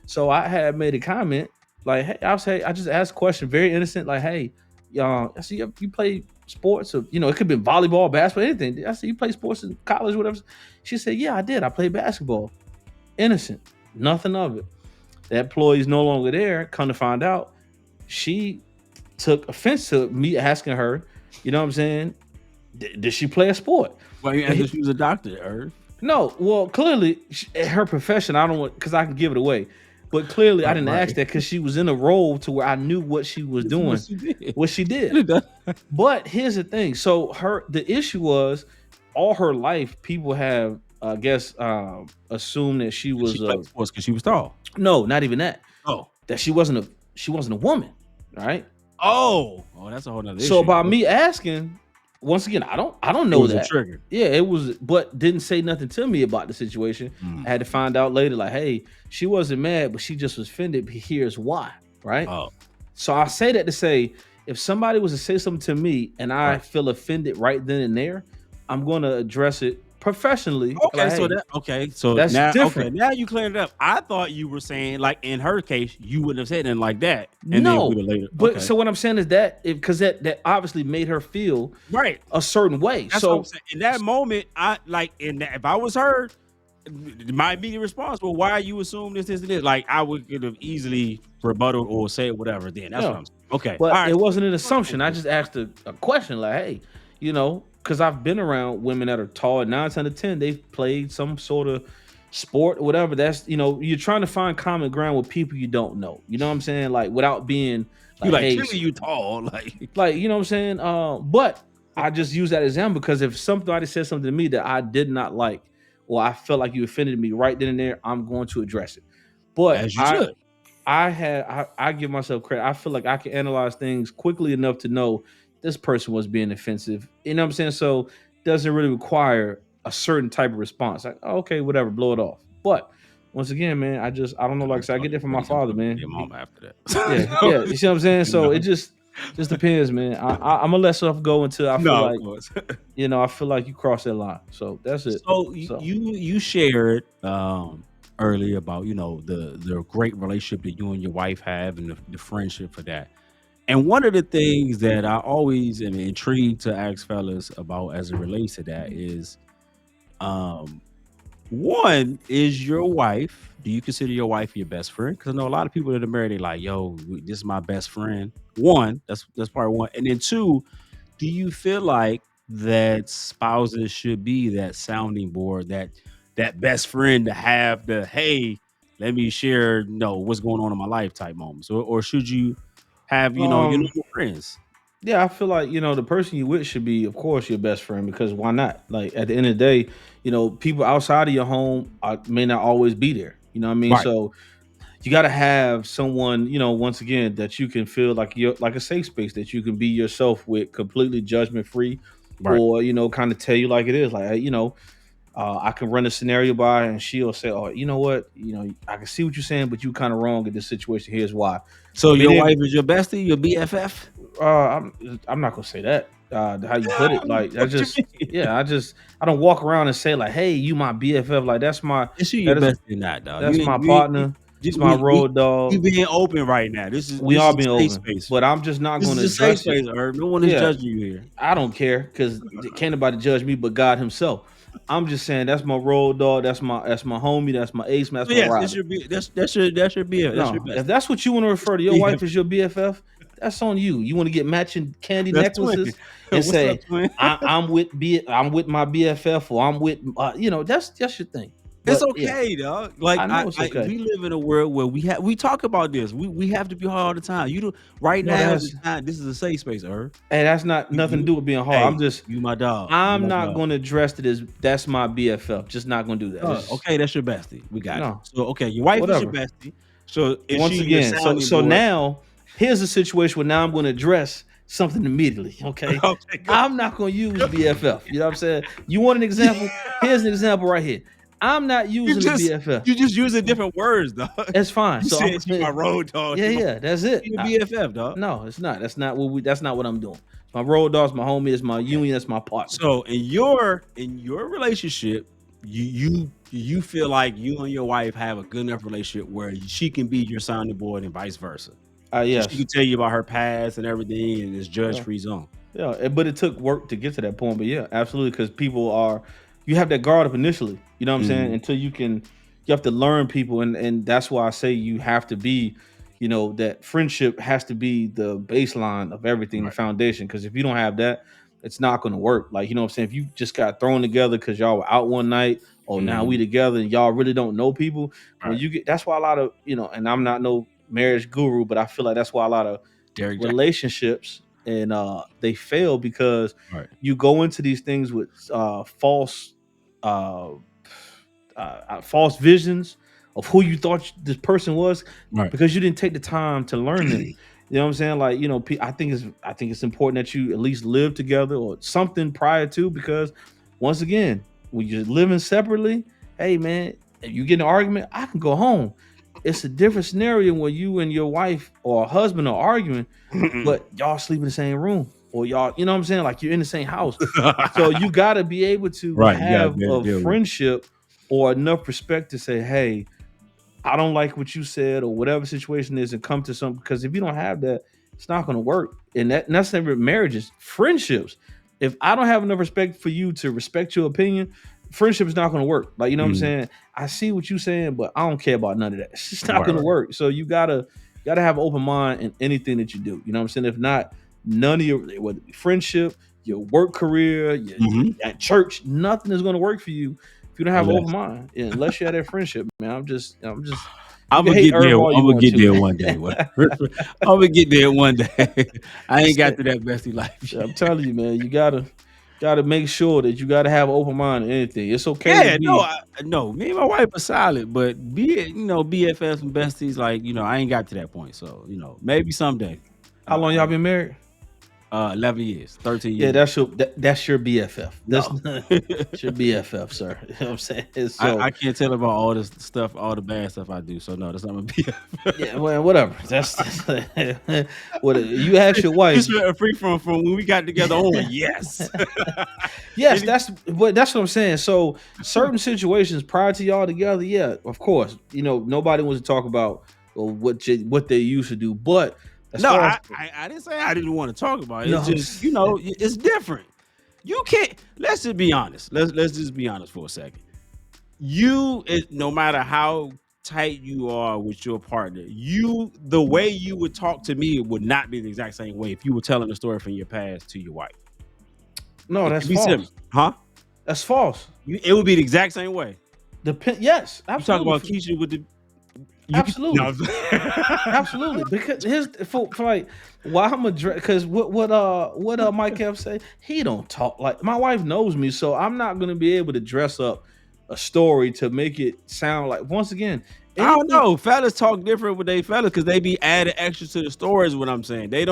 So I had made a comment Like, hey, I just asked a question, very innocent, like, hey, I see you play sports, or it could be volleyball, basketball, anything. I see you play sports in college, whatever. She said, yeah, I did. I played basketball. Innocent, nothing of it. That employee's no longer there. Come to find out, she took offense to me asking her, you know what I'm saying? Did she play a sport? Well, you asked if she was a doctor, Irv. No, well, clearly her profession. I don't want because I can give it away, but clearly I didn't Right. ask that because she was in a role to where I knew what she was doing, what she did. But here's the thing: so the issue was all her life, people have, I guess, assumed that she was She played sports because she was tall. no, not even that. Oh. That she wasn't a woman, right? Oh, that's a whole nother issue. So by me asking, once again, I don't know It was a that. trigger. Yeah, it was, but didn't say nothing to me about the situation. I had to find out later, like, hey, she wasn't mad, but she just was offended. But here's why, right? Oh. So I say that to say, if somebody was to say something to me and I Right. feel offended right then and there, I'm going to address it professionally. Okay, like, so hey, so that's now different. okay, now you cleared it up. I thought you were saying like in her case you wouldn't have said anything like that. And No, then later. but Okay. so what I'm saying is that because that obviously made her feel Right. a certain way. That's what I'm saying. In that moment, if I was her, my immediate response, well, why you assume this, and this? Like I could have easily rebutted or said whatever. Then that's what I'm saying. Okay, But all right. it wasn't an assumption. I just asked a question, like, hey, because I've been around women that are tall, and 9 out of 10, they've played some sort of sport or whatever. That's you're trying to find common ground with people you don't know. You know what I'm saying? Like without being You like, hey, clearly you tall, like you know what I'm saying? But I just use that example because if somebody said something to me that I did not like, or I felt like you offended me right then and there, I'm going to address it. But as you should. I give myself credit. I feel like I can analyze things quickly enough to know this person was being offensive. You know what I'm saying? So doesn't really require a certain type of response. Like, oh, okay, whatever, blow it off. But once again, man, I don't know. Like I said, I get that from my father, man. Get home after that. Yeah. You see what I'm saying? So it just depends, man. I'm gonna let stuff go until I feel of course. I feel like you cross that line. So that's it. So you shared earlier about the great relationship that you and your wife have and the friendship for that. And one of the things that I always am intrigued to ask fellas about as it relates to that is, one, is your wife, do you consider your wife your best friend? Because I know a lot of people that are married, they're like, yo, this is my best friend. One, that's part one. And then two, do you feel like that spouses should be that sounding board, that best friend to have the, hey, let me share what's going on in my life type moments? Or should you have, your normal friends? Yeah, I feel like the person you with should be, of course, your best friend because why not? Like at the end of the day, people outside of your home may not always be there. You know what I mean? Right. So you got to have someone, once again, that you can feel like you're like a safe space that you can be yourself with, completely judgment free, Right. or kind of tell you like it is. Like, hey, I can run a scenario by, and she'll say, "Oh, you know what? I can see what you're saying, but you kind of wrong in this situation. Here's why." So But your then- wife is your bestie, your BFF? I'm not gonna say that. How you put it? Like I What you just, mean? yeah, I don't walk around and say like, "Hey, you my BFF." Like that's my, Is she your that is- bestie or not, dog? that's You- my you- partner. you- It's my we- road dog. We being open right now. This is We this are is being a open, safe space. but I'm just not This going to is a safe address it. space, Herb. No one is Yeah. judging you here. I don't care because can't nobody judge me but God Himself. I'm just saying that's my road dog. That's my homie. That's my ace man. That's So my yes, rider. that's your BFF. That's your BFF. That's No, your if best. that's what you want to refer to your Yeah. wife as your BFF, that's on you. You want to get matching candy That's necklaces twin. and What's say up, twin? I'm with my BFF or I'm with that's your thing. It's But, yeah. okay, dog. Like I know it's okay. we live in a world where we talk about this. We have to be hard all the time. You do right No, now. that's- This is a safe space, Herb. Hey, that's not nothing to do with being hard. Hey, I'm just you my dog. I'm You my not dog. going to address it as that's my BFF. Just not going to do that. Oh, It's- okay, that's your bestie. We got No. it. So okay, your wife is your Whatever. bestie. So is Once she your again, sounding so board? now here's a situation where now I'm going to address something immediately. Okay. Okay, go. I'm not going to use BFF. You know what I'm saying? You want an example? Here's an example right here. I'm not using just- the BFF. You just using different words, dog. That's fine. You So said you my road dog. yeah, that's it. You BFF, dog. No, it's not. That's not what I'm doing. My road dog's my homie. It's my union. That's my partner. So in your relationship, you feel like you and your wife have a good enough relationship where she can be your sounding board and vice versa. So she Yes. can tell you about her past and everything, and it's judge Yeah. free zone. Yeah, but it took work to get to that point. But yeah, absolutely, because people are, you have that guard up initially. You know what I'm saying? Mhm. Until you have to learn people, and that's why I say you have to be, that friendship has to be the baseline of everything, the Right. foundation. Because if you don't have that, it's not going to work. Like, you know what I'm saying? If you just got thrown together because y'all were out one night, or now we Mhm. together, and y'all really don't know people, when Right. you get, that's why a lot of, and I'm not no marriage guru, but I feel like that's why a lot of Derek Jackson. relationships and they fail because Right. you go into these things with uh, false visions of who you thought this person was, Right. because you didn't take the time to learn them. You know what I'm saying? Like, I think it's important that you at least live together or something prior to, because once again, when you're living separately, hey man, if you get in an argument, I can go home. It's a different scenario when you and your wife or husband are arguing, but y'all sleep in the same room, or y'all, you know what I'm saying? Like, you're in the same house. So you got to be able to Right. You gotta have be able to a deal with it. friendship or enough respect to say, hey, I don't like what you said, or whatever situation is, and come to something. Because if you don't have that, it's not going to work. And that's never marriages, friendships. If I don't have enough respect for you to respect your opinion, friendship is not going to work. Like, you know what I'm Mhm. saying? I see what you're saying, but I don't care about none of that. It's just not Right. going to Right. work. So you gotta have an open mind in anything that you do. You know what I'm saying? If not, none of your, whether it be friendship, your work career, your Mhm. at church, nothing is going to work for you if you don't have an open Unless mind. Yeah, unless you have that friendship, man. I'm just. You I'm can gonna hate get there. Herb all I'm you gonna want get to, there man. one day. I'm gonna get there one day. I ain't got to that bestie life I'm yet. telling you, man. You gotta make sure that you gotta have an open mind in anything. It's okay to Yeah, no, be. no. Me and my wife are solid, but BFFs and besties, like I ain't got to that point. So maybe someday. How long I y'all been married? 11 years, 13 Yeah, years. that's your BFF. That's No, not it's your BFF, sir. You know what I'm saying? So I can't tell about all this stuff, all the bad stuff I do. So no, that's not my yeah, BFF. well, whatever. That's what you ask your wife. Free from when we got together on. Yes. Yes, Any- that's what I'm saying. So certain situations prior to y'all together, yeah, of course, nobody wants to talk about what they used to do, but as no, far as I didn't say I didn't want to talk about it. no, It's just it's different. You can't. Let's just be honest. Let's just be honest for a second. No matter how tight you are with your partner, the way you would talk to me would not be the exact same way if you were telling a story from your past to your wife. no, It that's could be similar, false. huh? That's false. It would be the exact same way. Yes, You talk absolutely, about Keisha with the you could no. absolutely, absolutely. Because his for like, why I'm a because what Mike F say? He don't talk like my wife knows me, so I'm not gonna be able to dress up a story to make it sound like, once again, I don't anything. know. Fellas talk different with they fellas because they be adding extra to the story. Is what I'm saying. They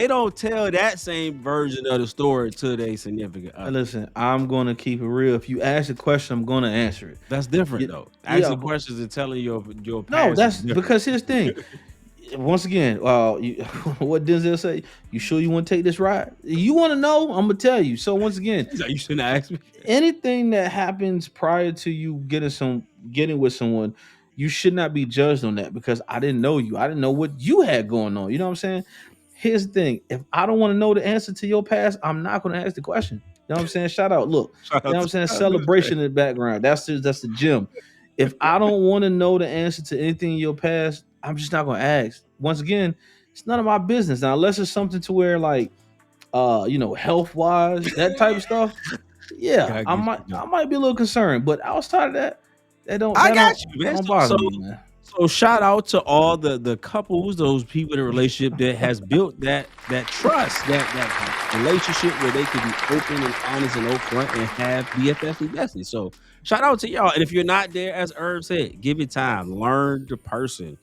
don't tell that same version of the story to their significant other. Listen, I'm gonna keep it real. If you ask a question, I'm gonna answer it. That's different Yeah, though. yeah, Asking questions and telling your no, past is that's different. because here's the thing. Once again, what Denzel say? You sure you want to take this ride? You want to know? I'm gonna tell you. So once again, He's like, you shouldn't ask me. anything that happens prior to you getting with someone, you should not be judged on that, because I didn't know you. I didn't know what you had going on. You know what I'm saying? Here's the thing: if I don't want to know the answer to your past, I'm not going to ask the question. You know what I'm saying? Shout out, look. Shout You know out what I'm to saying? I was gonna say. Celebration in the background. That's the gym. If I don't want to know the answer to anything in your past, I'm just not going to ask. Once again, it's none of my business. Now, unless it's something to where, like, health wise, that type of stuff, yeah, I I get might you. No. I might be a little concerned, but outside of that, that don't I that got don't you, that man. don't So bother me, man. so shout out to all the couples, those people in a relationship that has built that trust, that relationship where they can be open and honest and upfront and have BFF and besties. So shout out to y'all. And if you're not there, as Herb said, give it time. Learn the person.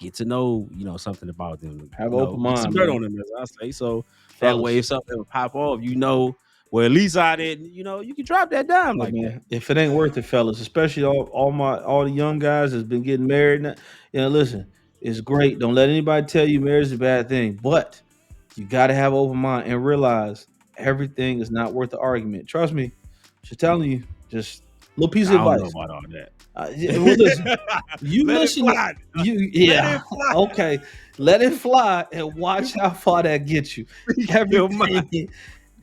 Get to know, something about them. Have an open Get some mind, dirt man, on them, as I say. So that way, fellas. if something will pop off, well, at least I didn't, you can drop that dime Hey, like that. man, if it ain't worth it, fellas, especially all the young guys that's been getting married, now, listen, it's great. Don't let anybody tell you marriage is a bad thing, but you got to have an open mind and realize everything is not worth the argument. Trust me, just telling you, just Little piece I of don't know advice. about all that. Well, listen, you Let it listen. fly. You Let yeah. it fly. Okay, let it fly and watch how far that gets you. Your mind.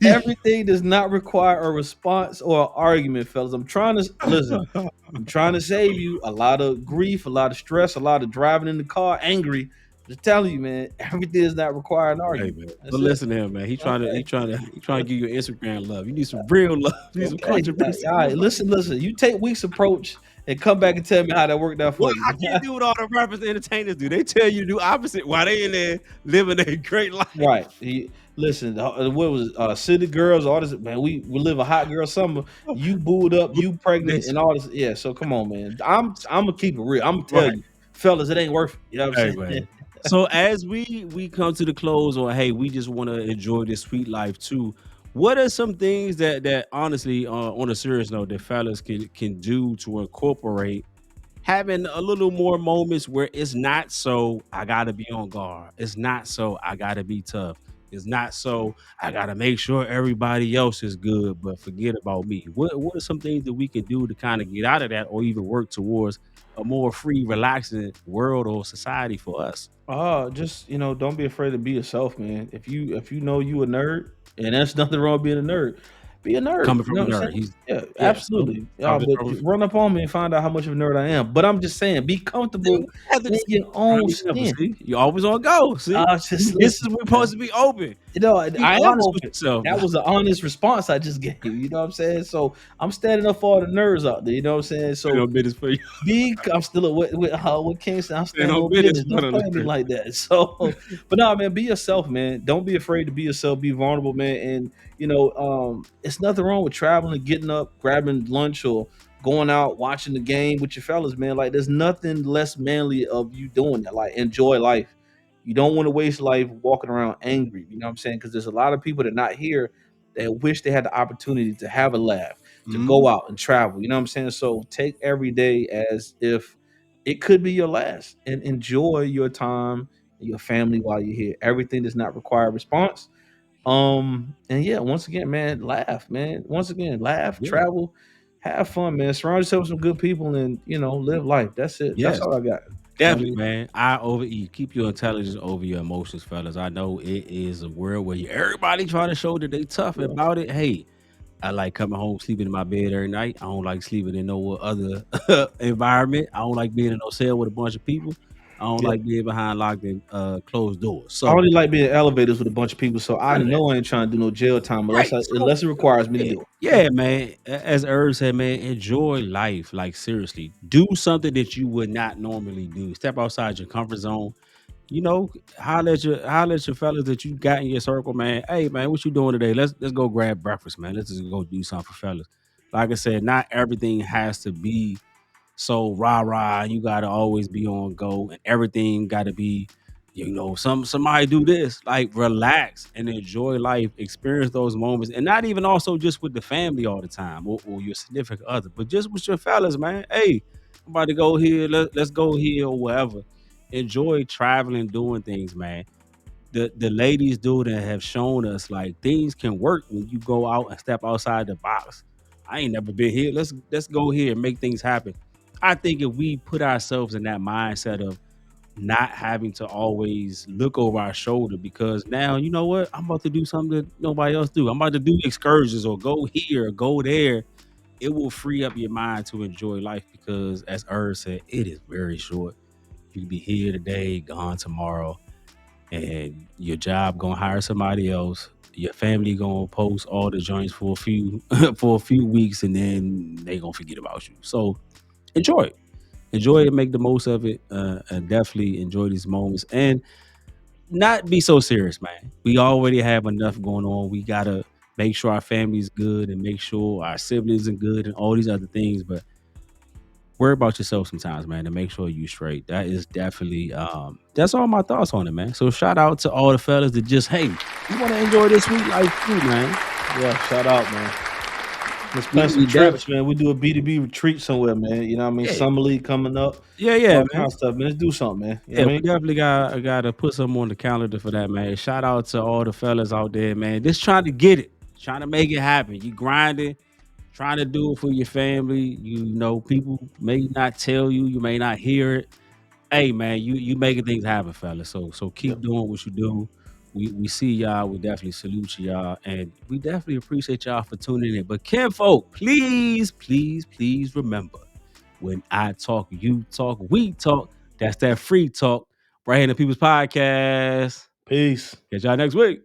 Everything does not require a response or an argument, fellas. I'm trying to listen. I'm trying to save you a lot of grief, a lot of stress, a lot of driving in the car angry. Just telling you, man, everything does not require an Hey argument. man, That's but it. listen to him, man. He trying to Okay. give you Instagram love. You need some real love. You need some Okay. controversy. All right. Listen. You take Week's approach and come back and tell me how that worked out Well, for you. I can't do what all the rappers and entertainers do. They tell you to do opposite while they in there living a great life. Right. Listen, what was City Girls, all this, man. We live a hot girl summer. You booed up, you pregnant, This and all this. Yeah, so come on, man. I'm gonna keep it real. I'm gonna tell right. you, fellas, it ain't worth it. You know what Hey I'm saying? man. So as we come to the close on, hey, we just want to enjoy this sweet life too. What are some things that honestly, on a serious note, that fellas can do to incorporate having a little more moments where it's not so I gotta be on guard. It's not so I gotta be tough. It's not so I gotta make sure everybody else is good, but forget about me. What are some things that we can do to kind of get out of that or even work towards a more free, relaxing world or society for us? Just don't be afraid to be yourself, man. If you know you a nerd, and there's nothing wrong with being a nerd, be a nerd. Coming You from know a what I'm nerd, saying? he's Yeah, yeah. So absolutely. Yeah, talking but from run up on me and find out how much of a nerd I am. But I'm just saying, be comfortable in your own skin. see, you always on go. See, Just this is listen, we're man. supposed to be open. Be I am honest with open. yourself. That was an honest response I just gave. You know what I'm saying? So I'm standing up for all the nerds out there. You know what I'm saying? Ain't So no business for you. I'm still with King said, I'm Ain't standing no on business business. for Don't the play with me nerd. like that. So, but no, man, be yourself, man. Don't be afraid to be yourself. Be vulnerable, man. And it's nothing wrong with traveling, getting up, grabbing lunch, or going out watching the game with your fellas, man. Like, there's nothing less manly of you doing that. Like, enjoy life. You don't want to waste life walking around angry. You know what I'm saying? Because there's a lot of people that are not here that wish they had the opportunity to have a laugh, to go Mhm. out and travel. You know what I'm saying? So take every day as if it could be your last, and enjoy your time and your family while you're here. Everything does not require a response. And yeah, once again, man, laugh, man. Once again, laugh, Yeah. travel, have fun, man. Surround yourself with some good people and live life. That's it. That's Yes. all I got. I Definitely, mean, man. I overeat. Keep your intelligence over your emotions, fellas. I know it is a world where everybody trying to show that they tough yeah, about it. Hey, I like coming home, sleeping in my bed every night. I don't like sleeping in no other environment. I don't like being in no cell with a bunch of people. I don't yeah. like being behind locked and closed doors. I So only like being in elevators with a bunch of people, so I none of that. know I ain't trying to do no jail time Right. So unless it requires me to yeah, do it. yeah, man. As Herb said, man, enjoy life. Like seriously, do something that you would not normally do. Step outside your comfort zone. You know, holler at your fellas that you got in your circle, man. Hey, man, what you doing today? Let's go grab breakfast, man. Let's just go do something for fellas. Like I said, not everything has to be so rah rah. You gotta always be on go, and everything gotta be, somebody do this. Like relax and enjoy life, experience those moments, and not even also just with the family all the time or your significant other, but just with your fellas, man. Hey, I'm about to go here. Let's go here or wherever. Enjoy traveling, doing things, man. The ladies do that have shown us like things can work when you go out and step outside the box. I ain't never been here. Let's go here and make things happen. I think if we put ourselves in that mindset of not having to always look over our shoulder, because now you know what, I'm about to do something that nobody else do. I'm about to do excursions or go here or go there. It will free up your mind to enjoy life because, as Erd said, it is very short. You can be here today, gone tomorrow, and your job gonna hire somebody else. Your family gonna post all the joints for a few for a few weeks, and then they gonna forget about you. So enjoy it, enjoy it, and make the most of it, and definitely enjoy these moments, and not be so serious, man. We already have enough going on. We gotta make sure our family's good and make sure our siblings are good and all these other things, but worry about yourself sometimes, man, and make sure you straight. That is definitely that's all my thoughts on it, man. So shout out to all the fellas that just hey, we want to enjoy this sweet life too, man. Yeah, shout out, man. Let's We, plan some we def- trips, man. We do a B2B retreat somewhere, man. You know what I mean? yeah, Summer League coming up, yeah, all kind man. of stuff, man. Let's do something, man. You know Yeah, what I we mean? definitely gotta put something on the calendar for that, man. Shout out to all the fellas out there, man. Just trying to get it, trying to make it happen. You grinding, trying to do it for your family. You know, people may not tell you, you may not hear it. Hey man, you making things happen, fellas. So keep Yep. doing what you do. We see y'all. We definitely salute y'all, and we definitely appreciate y'all for tuning in. But kinfolk, please, please, please remember, when I talk, you talk, we talk. That's that free talk right here in the People's Podcast. Peace. Catch y'all next week.